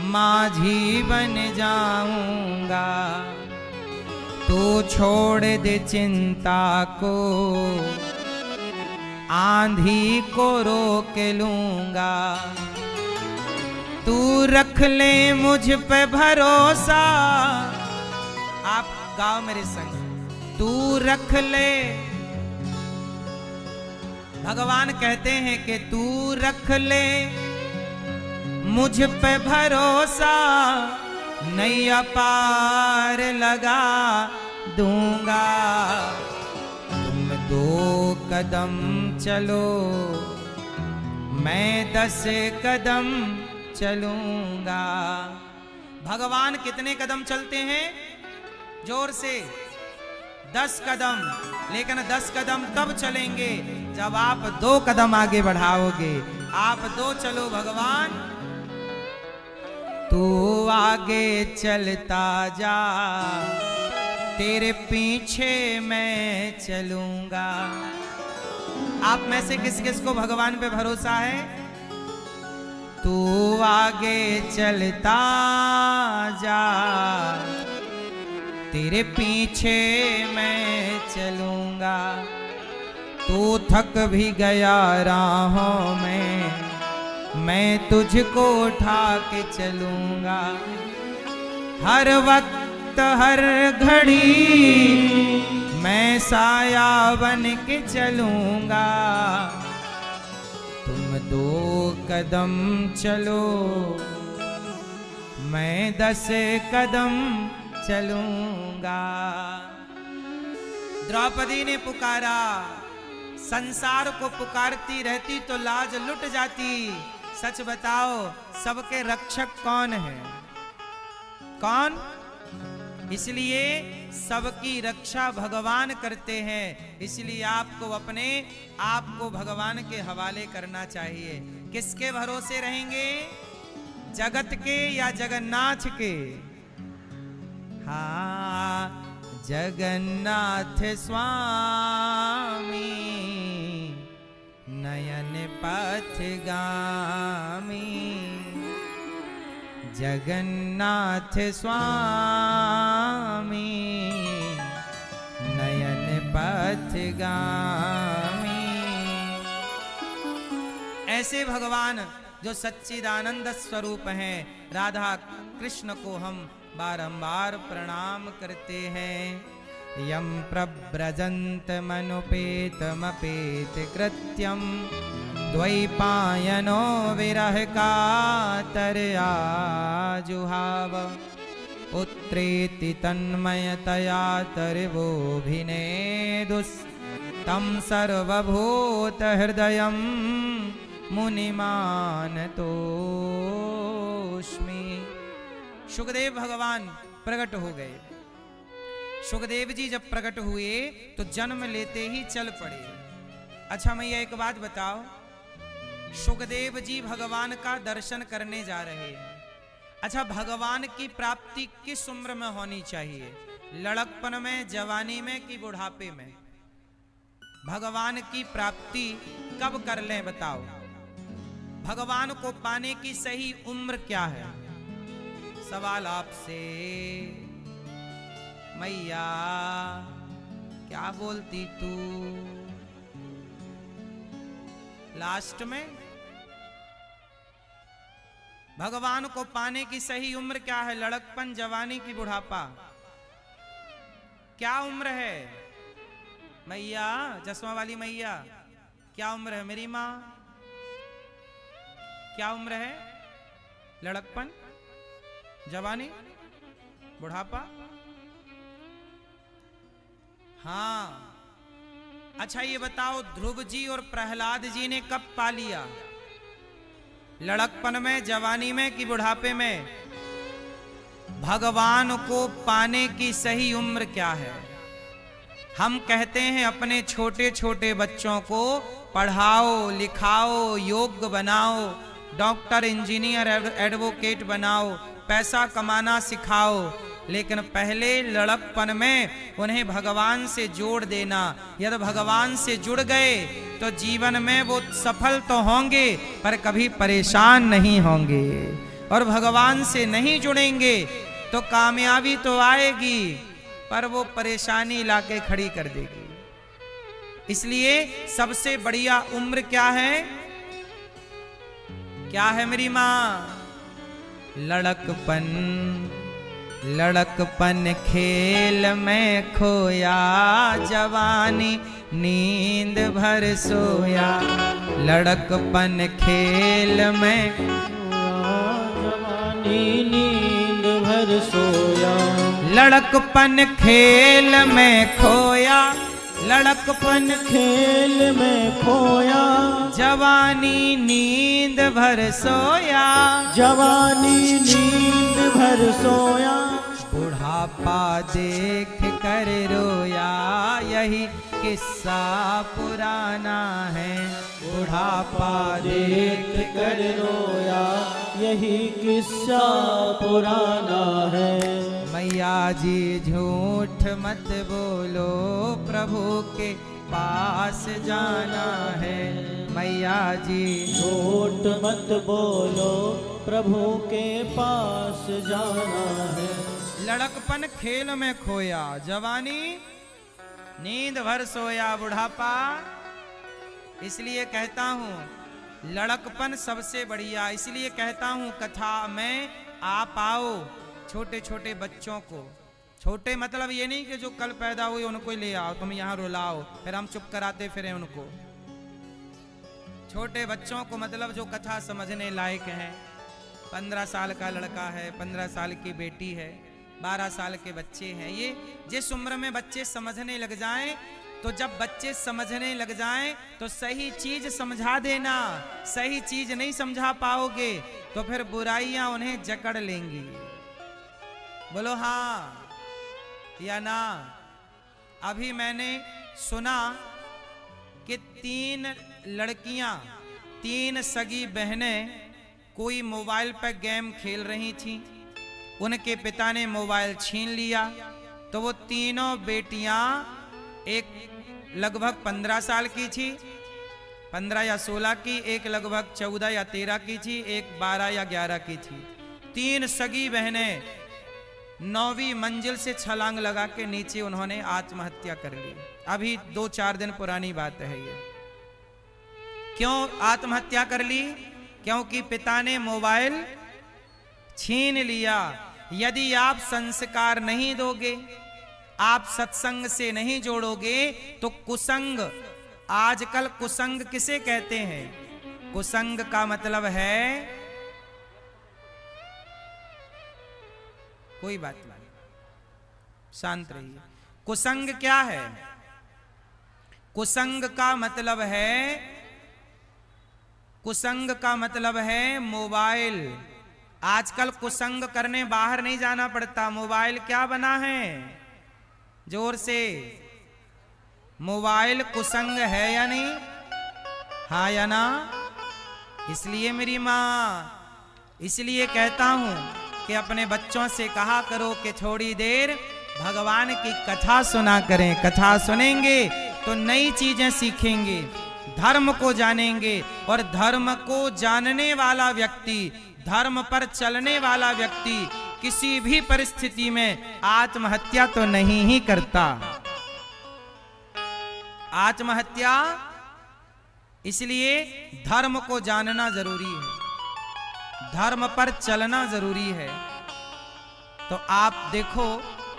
A: माझी बन जाऊंगा। तू छोड़ दे चिंता को, आंधी को रोक लूंगा। तू रख ले मुझ पे भरोसा। आप गाओ मेरे संग, तू रख ले। भगवान कहते हैं कि तू रख ले मुझ पे भरोसा, नैया पार लगा दूंगा। तुम 2 कदम चलो, मैं 10 कदम चलूंगा। भगवान कितने कदम चलते हैं? जोर से 10 कदम। लेकिन 10 कदम तब चलेंगे जब आप 2 कदम आगे बढ़ाओगे। आप 2 चलो भगवान, तू आगे चलता जा, तेरे पीछे मैं चलूंगा। आप में से किस किस को भगवान पे भरोसा है? तू आगे चलता जा, तेरे पीछे मैं चलूंगा। तू थक भी गया राहों में, मैं तुझको उठा के चलूंगा। हर वक्त हर घड़ी मैं साया बन के चलूंगा। तुम 2 कदम चलो, मैं 10 कदम चलूंगा। द्रौपदी ने पुकारा, संसार को पुकारती रहती तो लाज लुट जाती। सच बताओ, सबके रक्षक कौन है? कौन? इसलिए सबकी रक्षा भगवान करते हैं। इसलिए आपको अपने आप को भगवान के हवाले करना चाहिए। किसके भरोसे रहेंगे? जगत के या जगन्नाथ के? हाँ, जगन्नाथ स्वामी नयन पथगामी। जगन्नाथ स्वामी नयन पथगामी। ऐसे भगवान जो सच्चिदानंद स्वरूप हैं, राधा कृष्ण को हम बारंबार प्रणाम करते हैं। यम प्रव्रजन्त मनुपेतमपेत कृत्यम, द्वैपायनो विरह कातरया जुहाव। पुत्रेति तन्मयतया तर्वोऽभिनेदुस्तं सर्वभूत हृदयं मुनिमानतोऽस्मि। सुखदेव भगवान प्रकट हो गए। सुखदेव जी जब प्रकट हुए तो जन्म लेते ही चल पड़े। अच्छा मैया एक बात बताओ, सुखदेव जी भगवान का दर्शन करने जा रहे हैं। अच्छा, भगवान की प्राप्ति किस उम्र में होनी चाहिए? लड़कपन में, जवानी में कि बुढ़ापे में? भगवान की प्राप्ति कब कर लें बताओ? भगवान को पाने की सही उम्र क्या है? सवाल आपसे। मैया क्या बोलती तू? लास्ट में भगवान को पाने की सही उम्र क्या है? लड़कपन, जवानी की बुढ़ापा? क्या उम्र है? मैया, चश्मा वाली मैया, क्या उम्र है मेरी माँ? क्या उम्र है? लड़कपन, जवानी, बुढ़ापा? हाँ, अच्छा ये बताओ, ध्रुव जी और प्रहलाद जी ने कब पा लिया? लड़कपन में, जवानी में कि बुढ़ापे में? भगवान को पाने की सही उम्र क्या है? हम कहते हैं अपने छोटे छोटे बच्चों को पढ़ाओ, लिखाओ, योग्य बनाओ, डॉक्टर, इंजीनियर, एडवोकेट बनाओ, पैसा कमाना सिखाओ, लेकिन पहले लड़कपन में उन्हें भगवान से जोड़ देना। यदि भगवान से जुड़ गए तो जीवन में वो सफल तो होंगे पर कभी परेशान नहीं होंगे, और भगवान से नहीं जुड़ेंगे तो कामयाबी तो आएगी पर वो परेशानी लाके खड़ी कर देगी। इसलिए सबसे बढ़िया उम्र क्या है? क्या है मेरी माँ? लड़कपन। लड़कपन खेल में खोया, जवानी नींद भर सोया। लड़कपन खेल में
B: जवानी नींद भर सोया।
A: लड़कपन खेल में खोया, लड़कपन
B: खेल में खोया।
A: जवानी नींद भर सोया।
B: जवानी नींद भर सोया।
A: बुढ़ापा देख कर रोया, यही किस्सा पुराना है। बुढ़ापा
B: देख कर रोया, यही किस्सा पुराना है।
A: मैया जी झूठ मत बोलो, प्रभु के पास जाना है। मैया जी
B: झूठ मत बोलो, प्रभु के पास जाना है।
A: लड़कपन खेल में खोया, जवानी नींद भर सोया। बुढ़ापा, इसलिए कहता हूँ लड़कपन सबसे बढ़िया। इसलिए कहता हूँ कथा में आप आओ छोटे छोटे बच्चों को। छोटे मतलब ये नहीं कि जो कल पैदा हुए उनको ही ले आओ, तुम यहाँ रुलाओ फिर हम चुप कराते फिरे उनको। छोटे बच्चों को मतलब जो कथा समझने लायक हैं। 15 साल का लड़का है, 15 साल की बेटी है, 12 साल के बच्चे हैं। ये जिस उम्र में बच्चे समझने लग जाएं, तो जब बच्चे समझने लग जाएं तो सही चीज समझा देना। सही चीज नहीं समझा पाओगे तो फिर बुराइयां उन्हें जकड़ लेंगी। बोलो हाँ या ना। अभी मैंने सुना कि 3 लड़कियां, 3 सगी बहनें कोई मोबाइल पर गेम खेल रही थीं। उनके पिता ने मोबाइल छीन लिया तो वो तीनों बेटियां, एक लगभग 15 साल की थी, 15 या 16 की, एक लगभग 14 या 13 की थी, एक 12 या 11 की थी। 3 सगी बहनें 9वीं मंजिल से छलांग लगा के नीचे उन्होंने आत्महत्या कर ली। अभी 2-4 दिन पुरानी बात है ये। क्यों आत्महत्या कर ली? क्योंकि पिता ने मोबाइल छीन लिया। यदि आप संस्कार नहीं दोगे, आप सत्संग से नहीं जोड़ोगे तो कुसंग, आजकल कुसंग किसे कहते हैं? कुसंग का मतलब है, कोई बात नहीं, शांत रहिए। कुसंग क्या है? कुसंग का मतलब है, कुसंग का मतलब है मोबाइल। आजकल कुसंग करने बाहर नहीं जाना पड़ता। मोबाइल क्या बना है? जोर से, मोबाइल कुसंग है या नहीं? हाँ या ना? इसलिए मेरी माँ, इसलिए कहता हूं कि अपने बच्चों से कहा करो कि थोड़ी देर भगवान की कथा सुना करें। कथा सुनेंगे तो नई चीजें सीखेंगे, धर्म को जानेंगे, और धर्म को जानने वाला व्यक्ति, धर्म पर चलने वाला व्यक्ति किसी भी परिस्थिति में आत्महत्या तो नहीं ही करता। आत्महत्या, इसलिए धर्म को जानना जरूरी है, धर्म पर चलना जरूरी है। तो आप देखो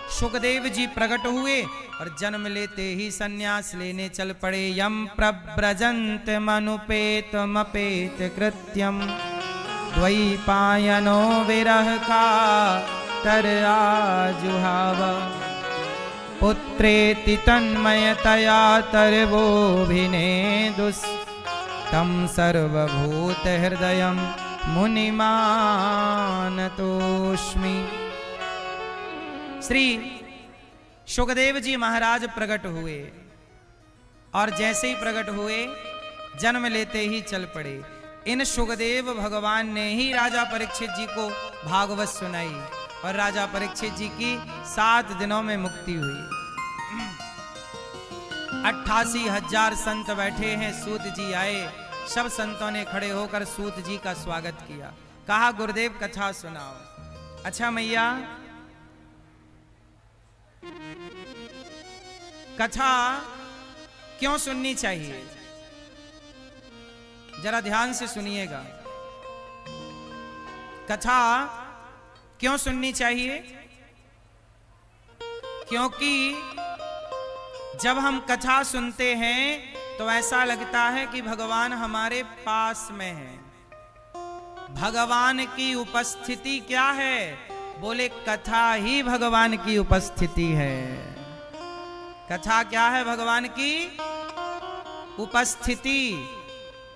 A: सुखदेव जी प्रकट हुए और जन्म लेते ही सन्यास लेने चल पड़े। यम प्रव्रजंत मनुपेत मपेत कृत्यम द्वैपायनो विरह का तर आजुहाव पुत्रेति तन्मयतया तरवोभिनेदुस् तम सर्वभूत हृदयम मुनिमानतोस्मि। श्री सुखदेव जी महाराज प्रकट हुए और जैसे ही प्रकट हुए जन्म लेते ही चल पड़े। इन सुखदेव भगवान ने ही राजा परीक्षित जी को भागवत सुनाई और राजा परीक्षित जी की 7 दिनों में मुक्ति हुई। 88,000 संत बैठे हैं, सूत जी आए, सब संतों ने खड़े होकर सूत जी का स्वागत किया। कहा गुरुदेव कथा सुनाओ। अच्छा मैया, कथा क्यों सुननी चाहिए? जरा ध्यान से सुनिएगा। कथा क्यों सुननी चाहिए? क्योंकि जब हम कथा सुनते हैं तो ऐसा लगता है कि भगवान हमारे पास में है। भगवान की उपस्थिति क्या है? बोले कथा ही भगवान की उपस्थिति है। कथा क्या है? भगवान की उपस्थिति।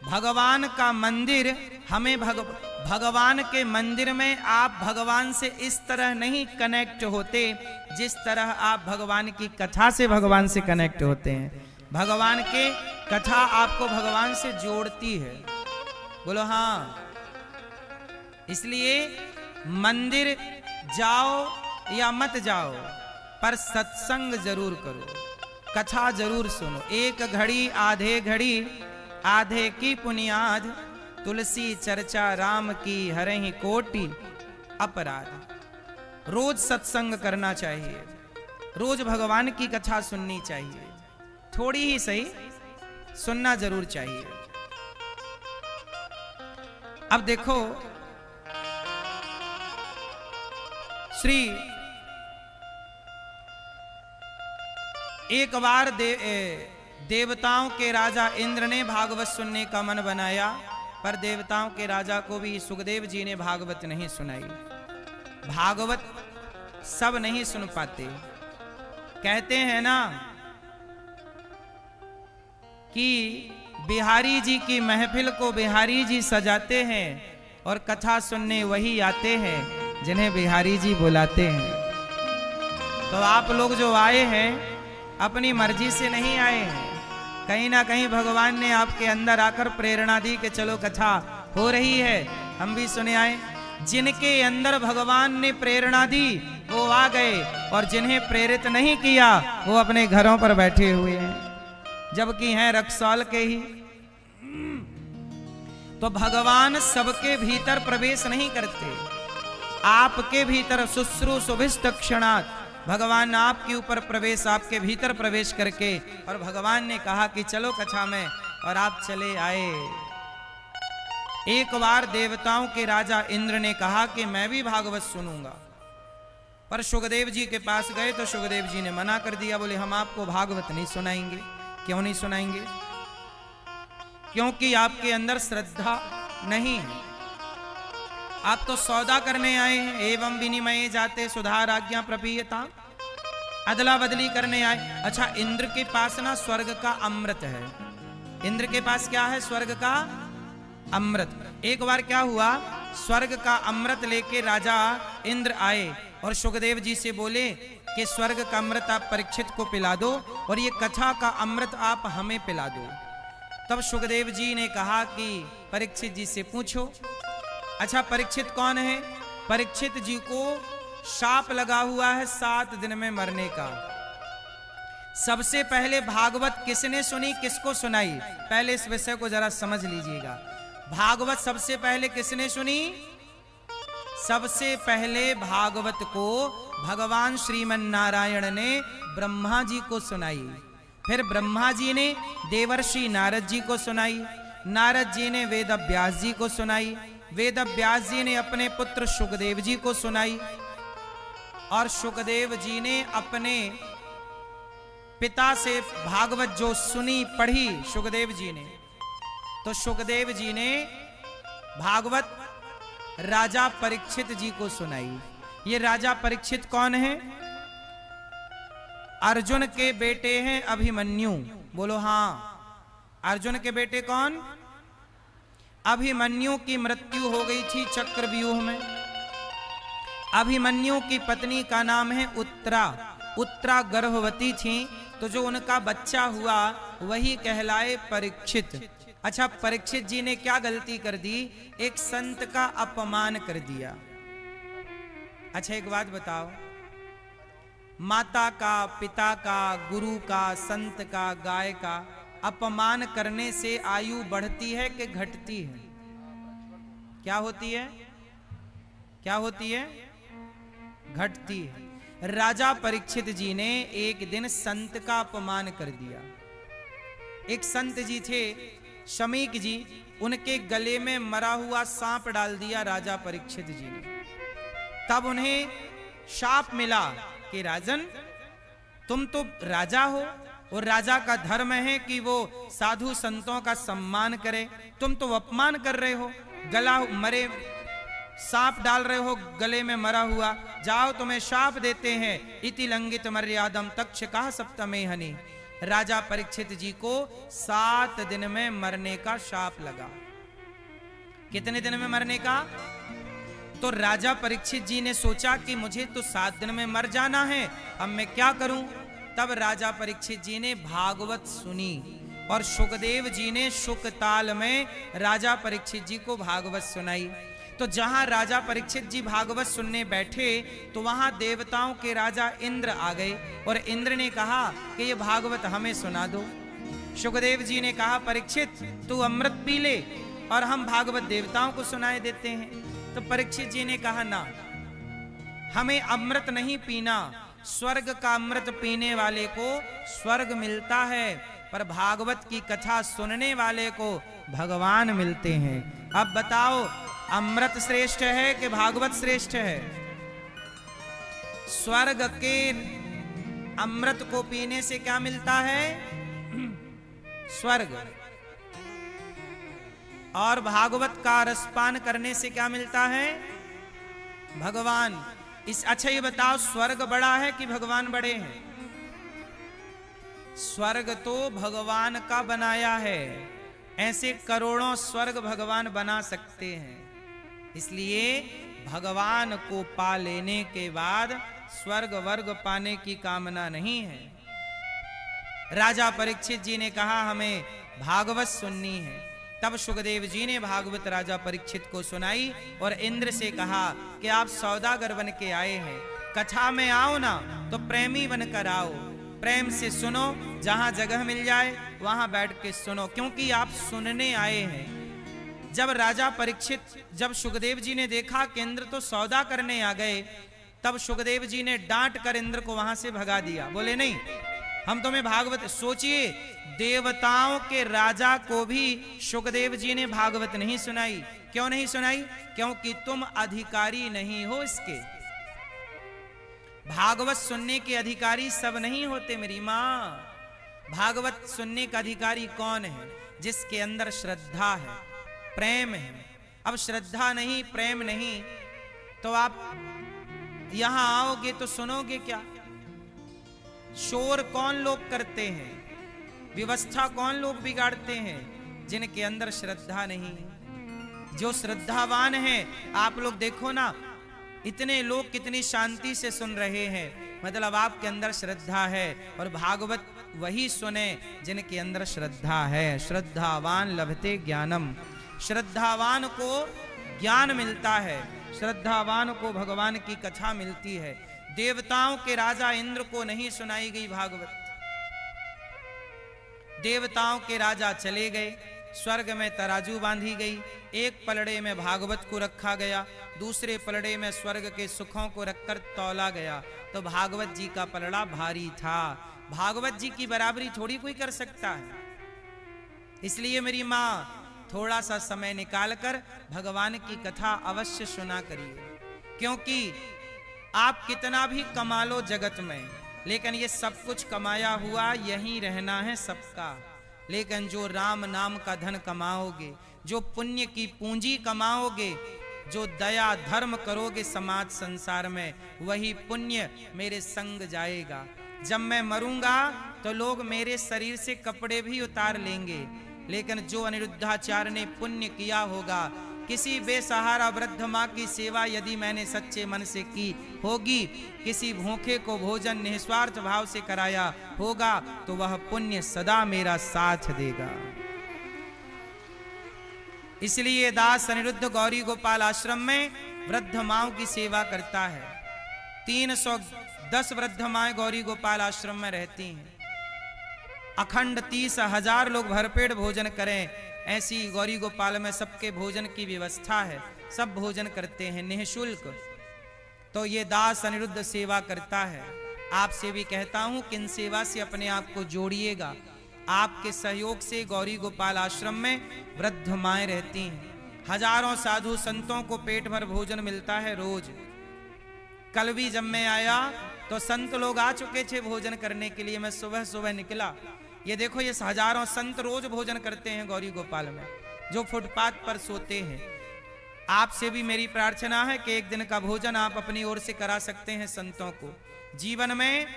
A: भगवान का मंदिर हमें भगवान के मंदिर में आप भगवान से इस तरह नहीं कनेक्ट होते जिस तरह आप भगवान की कथा से भगवान से कनेक्ट होते हैं। भगवान के कथा आपको भगवान से जोड़ती है। बोलो हाँ। इसलिए मंदिर जाओ या मत जाओ पर सत्संग जरूर करो, कथा जरूर सुनो। एक घड़ी आधे घड़ी आधे की पुनियाद, तुलसी चर्चा राम की हरहि कोटि अपराध। रोज सत्संग करना चाहिए, रोज भगवान की कथा सुननी चाहिए, थोड़ी ही सही सुनना जरूर चाहिए। अब देखो श्री एक बार देवताओं के राजा इंद्र ने भागवत सुनने का मन बनाया, पर देवताओं के राजा को भी सुखदेव जी ने भागवत नहीं सुनाई। भागवत सब नहीं सुन पाते। कहते हैं ना कि बिहारी जी की महफिल को बिहारी जी सजाते हैं और कथा सुनने वही आते हैं जिन्हें बिहारी जी बुलाते हैं। तो आप लोग जो आए हैं अपनी मर्जी से नहीं आए हैं, कहीं ना कहीं भगवान ने आपके अंदर आकर प्रेरणा दी कि चलो कथा हो रही है हम भी सुने आए। जिनके अंदर भगवान ने प्रेरणा दी वो आ गए और जिन्हें प्रेरित नहीं किया वो अपने घरों पर बैठे हुए हैं, जबकि हैं रक्सौल के ही। तो भगवान सबके भीतर प्रवेश नहीं करते, आपके भीतर शुश्रू सुभिष्ट क्षणात् भगवान आपके ऊपर प्रवेश, आपके भीतर प्रवेश करके, और भगवान ने कहा कि चलो कथा में, और आप चले आए। एक बार देवताओं के राजा इंद्र ने कहा कि मैं भी भागवत सुनूंगा, पर सुखदेव जी के पास गए तो सुखदेव जी ने मना कर दिया। बोले हम आपको भागवत नहीं सुनाएंगे। क्यों नहीं सुनाएंगे? क्योंकि आपके अंदर श्रद्धा नहीं है। आप तो सौदा करने आए हैं। एवं विनिमय जाते सुधार आज्ञा प्रपीयता, अदला बदली करने आए। अच्छा, इंद्र के पास ना स्वर्ग का अमृत है। इंद्र के पास क्या है? स्वर्ग का अमृत। एक बार क्या हुआ, स्वर्ग का अमृत लेके राजा इंद्र आए और सुखदेव जी से बोले कि स्वर्ग का अमृत आप परीक्षित को पिला दो और ये कथा का अमृत आप हमें पिला दो। तब सुखदेव जी ने कहा कि परीक्षित जी से पूछो। अच्छा, परीक्षित कौन है? परीक्षित जी को शाप लगा हुआ है 7 दिन में मरने का। सबसे पहले भागवत किसने सुनी, किसको सुनाई? पहले इस विषय को जरा समझ लीजिएगा। भागवत सबसे पहले किसने सुनी? सबसे पहले भागवत को भगवान श्रीमन नारायण ने ब्रह्मा जी को सुनाई। फिर ब्रह्मा जी ने देवर्षि नारद जी को सुनाई। नारद जी ने वेद व्यास जी को सुनाई। वेद व्यास जी ने अपने पुत्र सुखदेव जी को सुनाई। और सुखदेव जी ने अपने पिता से भागवत जो सुनी पढ़ी सुखदेव जी ने, तो सुखदेव जी ने भागवत राजा परीक्षित जी को सुनाई। ये राजा परीक्षित कौन है? अर्जुन के बेटे हैं अभिमन्यु। बोलो हाँ। अर्जुन के बेटे कौन? अभिमन्यु की मृत्यु हो गई थी चक्रव्यूह में। अभिमन्यु की पत्नी का नाम है उत्तरा। उत्तरा गर्भवती थी, तो जो उनका बच्चा हुआ वही कहलाए परीक्षित। अच्छा, परीक्षित जी ने क्या गलती कर दी? एक संत का अपमान कर दिया। अच्छा एक बात बताओ, माता का, पिता का, गुरु का, संत का, गाय का अपमान करने से आयु बढ़ती है कि घटती है? क्या होती है? क्या होती है? घटती है। राजा परीक्षित जी ने एक दिन संत का अपमान कर दिया। एक संत जी थे शमीक जी, उनके गले में मरा हुआ सांप डाल दिया राजा परीक्षित जी ने। तब उन्हें शाप मिला कि राजन, तुम तो राजा हो और राजा का धर्म है कि वो साधु संतों का सम्मान करे, तुम तो अपमान कर रहे हो, गला मरे सांप डाल रहे हो गले में मरा हुआ, जाओ तुम्हें शाप देते हैं। इति लंघित मर्यादम तक्षकः सप्तमे हनि। राजा परीक्षित जी को 7 दिन में मरने का शाप लगा। कितने दिन में मरने का? तो राजा परीक्षित जी ने सोचा कि मुझे तो 7 दिन में मर जाना है, अब मैं क्या करूं? तब राजा परीक्षित जी ने भागवत सुनी और सुखदेव जी ने शुकताल में राजा परीक्षित जी को भागवत सुनाई। तो जहां राजा परीक्षित जी भागवत सुनने बैठे तो वहां देवताओं के राजा इंद्र आ गए और इंद्र ने कहा कि ये भागवत हमें सुना दो। सुखदेव जी ने कहा परीक्षित तू अमृत पी ले और हम भागवत देवताओं को सुनाए देते हैं। तो परीक्षित जी ने कहा ना, हमें अमृत नहीं पीना, स्वर्ग का अमृत पीने वाले को स्वर्ग मिलता है, पर भागवत की कथा सुनने वाले को भगवान मिलते हैं। अब बताओ अमृत श्रेष्ठ है कि भागवत श्रेष्ठ है? स्वर्ग के अमृत को पीने से क्या मिलता है? स्वर्ग। और भागवत का रसपान करने से क्या मिलता है? भगवान। अच्छा ये बताओ, स्वर्ग बड़ा है कि भगवान बड़े हैं? स्वर्ग तो भगवान का बनाया है, ऐसे करोड़ों स्वर्ग भगवान बना सकते हैं। इसलिए भगवान को पा लेने के बाद स्वर्ग वर्ग पाने की कामना नहीं है। राजा परीक्षित जी ने कहा हमें भागवत सुननी है। तब सुखदेव जी ने भागवत राजा परीक्षित को सुनाई और इंद्र से कहा कि आप सौदागर बन के आए हैं, कथा में आओ ना तो प्रेमी बनकर आओ, प्रेम से सुनो, जहां जगह मिल जाए वहां बैठ के सुनो, क्योंकि आप सुनने आए हैं। जब राजा परीक्षित, जब सुखदेव जी ने देखा कि इंद्र तो सौदा करने आ गए, तब सुखदेव जी ने डांट कर इंद्र को वहां से भगा दिया। बोले नहीं, हम तुम्हें भागवत। सोचिए, देवताओं के राजा को भी सुखदेव जी ने भागवत नहीं सुनाई। क्यों नहीं सुनाई? क्योंकि तुम अधिकारी नहीं हो इसके। भागवत सुनने के अधिकारी सब नहीं होते मेरी माँ। भागवत सुनने का अधिकारी कौन है? जिसके अंदर श्रद्धा है, प्रेम है। अब श्रद्धा नहीं, प्रेम नहीं, तो आप यहां आओगे तो सुनोगे क्या? शोर कौन लोग करते हैं, व्यवस्था कौन लोग बिगाड़ते हैं? जिनके अंदर श्रद्धा नहीं। जो श्रद्धावान है, आप लोग देखो ना, इतने लोग कितनी शांति से सुन रहे हैं, मतलब आपके अंदर श्रद्धा है। और भागवत वही सुने जिनके अंदर श्रद्धा है। श्रद्धावान लभते ज्ञानम। श्रद्धावान को ज्ञान मिलता है, श्रद्धावान को भगवान की कथा मिलती है। देवताओं के राजा इंद्र को नहीं सुनाई गई भागवत। देवताओं के राजा चले गए, स्वर्ग में तराजू बांधी गई, एक पलड़े में भागवत को रखा गया, दूसरे पलड़े में स्वर्ग के सुखों को रखकर तौला गया। तो भागवत जी का पलड़ा भारी था। भागवत जी की बराबरी थोड़ी कोई कर सकता है। इसलिए मेरी माँ, थोड़ा सा समय निकालकर भगवान की कथा अवश्य सुना करिए, क्योंकि आप कितना भी कमा लो जगत में, लेकिन ये सब कुछ कमाया हुआ यहीं रहना है सबका। लेकिन जो राम नाम का धन कमाओगे, जो पुण्य की पूंजी कमाओगे, जो दया धर्म करोगे समाज संसार में, वही पुण्य मेरे संग जाएगा। जब मैं मरूंगा तो लोग मेरे शरीर से कपड़े भी उतार लेंगे, लेकिन जो अनिरुद्धाचार्य ने पुण्य किया होगा, किसी बेसहारा वृद्ध माँ की सेवा यदि मैंने सच्चे मन से की होगी, किसी भूखे को भोजन निस्वार्थ भाव से कराया होगा, तो वह पुण्य सदा मेरा साथ देगा। इसलिए दास अनिरुद्ध गौरी गोपाल आश्रम में वृद्ध माओं की सेवा करता है। 310 वृद्ध माएं गौरी गोपाल आश्रम में रहती हैं। अखंड 30,000 लोग भरपेट भोजन करें, ऐसी गौरी गोपाल में सबके भोजन की व्यवस्था है। सब भोजन करते हैं निःशुल्क। तो ये दास अनिरुद्ध सेवा करता है। आपसे भी कहता हूं कि इन सेवा से अपने आप को जोड़िएगा। आपके सहयोग से गौरी गोपाल आश्रम में वृद्ध माएं रहती हैं। हजारों साधु संतों को पेट भर भोजन मिलता है रोज। कल भी जब मैं आया तो संत लोग आ चुके थे भोजन करने के लिए। मैं सुबह सुबह निकला, ये देखो ये हजारों संत रोज भोजन करते हैं गौरी गोपाल में, जो फुटपाथ पर सोते हैं। आपसे भी मेरी प्रार्थना है कि एक दिन का भोजन आप अपनी ओर से करा सकते हैं संतों को। जीवन में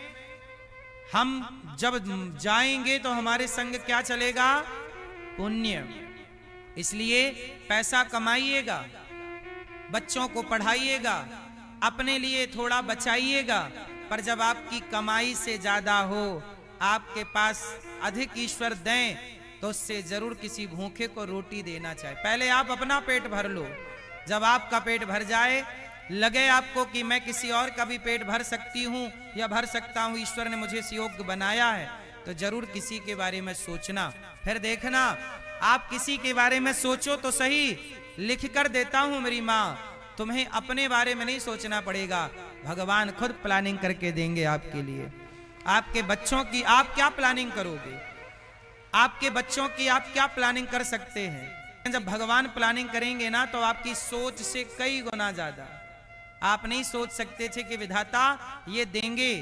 A: हम जब जाएंगे तो हमारे संग क्या चलेगा? पुण्य। इसलिए पैसा कमाइएगा, बच्चों को पढ़ाइएगा, अपने लिए थोड़ा बचाइएगा, पर जब आपकी कमाई से ज्यादा हो, आपके पास अधिक ईश्वर दें, तो उससे जरूर किसी भूखे को रोटी देना चाहिए। पहले आप अपना पेट भर लो। जब आपका पेट भर जाए, लगे आपको कि मैं किसी और का भी पेट भर सकती हूँ या भर सकता हूँ, ईश्वर ने मुझे इस योग्य बनाया है, तो जरूर किसी के बारे में सोचना। फिर देखना, आप किसी के बारे में सोचो तो सही, लिख कर देता हूँ मेरी माँ, तुम्हें अपने बारे में नहीं सोचना पड़ेगा, भगवान खुद प्लानिंग करके देंगे आपके लिए। आपके बच्चों की आप क्या प्लानिंग करोगे? आपके बच्चों की आप क्या प्लानिंग कर सकते हैं? जब भगवान प्लानिंग करेंगे ना, तो आपकी सोच से कई गुना ज्यादा। आप नहीं सोच सकते थे कि विधाता ये देंगे।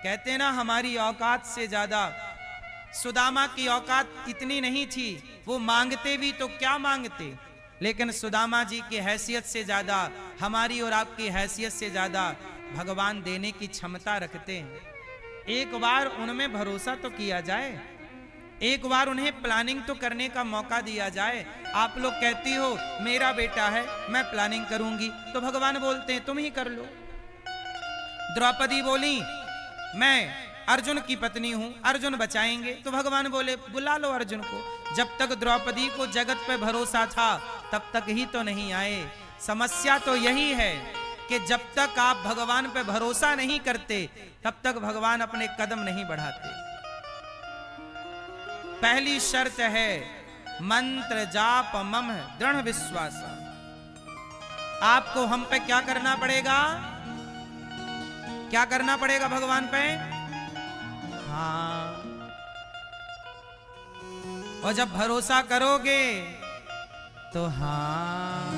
A: कहते ना, हमारी औकात से ज्यादा सुदामा की औकात इतनी नहीं थी। वो मांगते भी तो क्या मांगते, लेकिन सुदामा जी की हैसियत से ज्यादा, हमारी और आपकी हैसियत से ज्यादा भगवान देने की क्षमता रखते हैं। एक बार उनमें भरोसा तो किया जाए, एक बार उन्हें प्लानिंग तो करने का मौका दिया जाए। आप लोग कहती हो मेरा बेटा है, मैं प्लानिंग करूंगी, तो भगवान बोलते हैं तुम ही कर लो। द्रौपदी बोली मैं अर्जुन की पत्नी हूं, अर्जुन बचाएंगे, तो भगवान बोले बुला लो अर्जुन को। जब तक द्रौपदी को जगत पे भरोसा था, तब तक ही तो नहीं आए। समस्या तो यही है कि जब तक आप भगवान पे भरोसा नहीं करते, तब तक भगवान अपने कदम नहीं बढ़ाते। पहली शर्त है मंत्र जाप मम दृढ़ विश्वास। आपको हम पे क्या करना पड़ेगा? क्या करना पड़ेगा भगवान पे? हाँ। और जब भरोसा करोगे तो हाँ,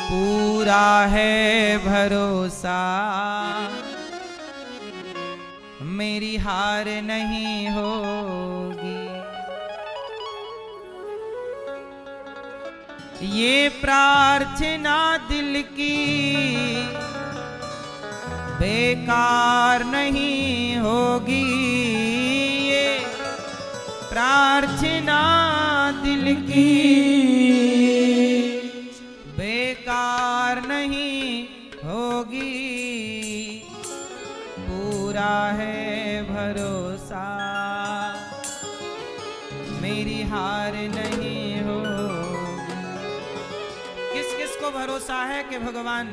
A: पूरा है भरोसा, मेरी हार नहीं होगी। ये प्रार्थना दिल की बेकार नहीं होगी। ये प्रार्थना दिल की बेकार नहीं होगी। पूरा है भरोसा, मेरी हार नहीं होगी। किस किस को भरोसा है कि भगवान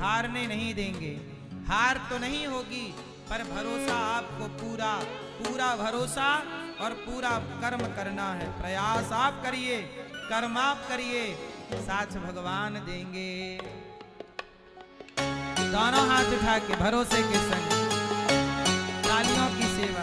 A: हारने नहीं देंगे? हार तो नहीं होगी, पर भरोसा आपको पूरा पूरा भरोसा और पूरा कर्म करना है। प्रयास आप करिए, कर्म आप करिए, साथ भगवान देंगे। दोनों हाथ उठा के भरोसे के संग तालियों की सेवा।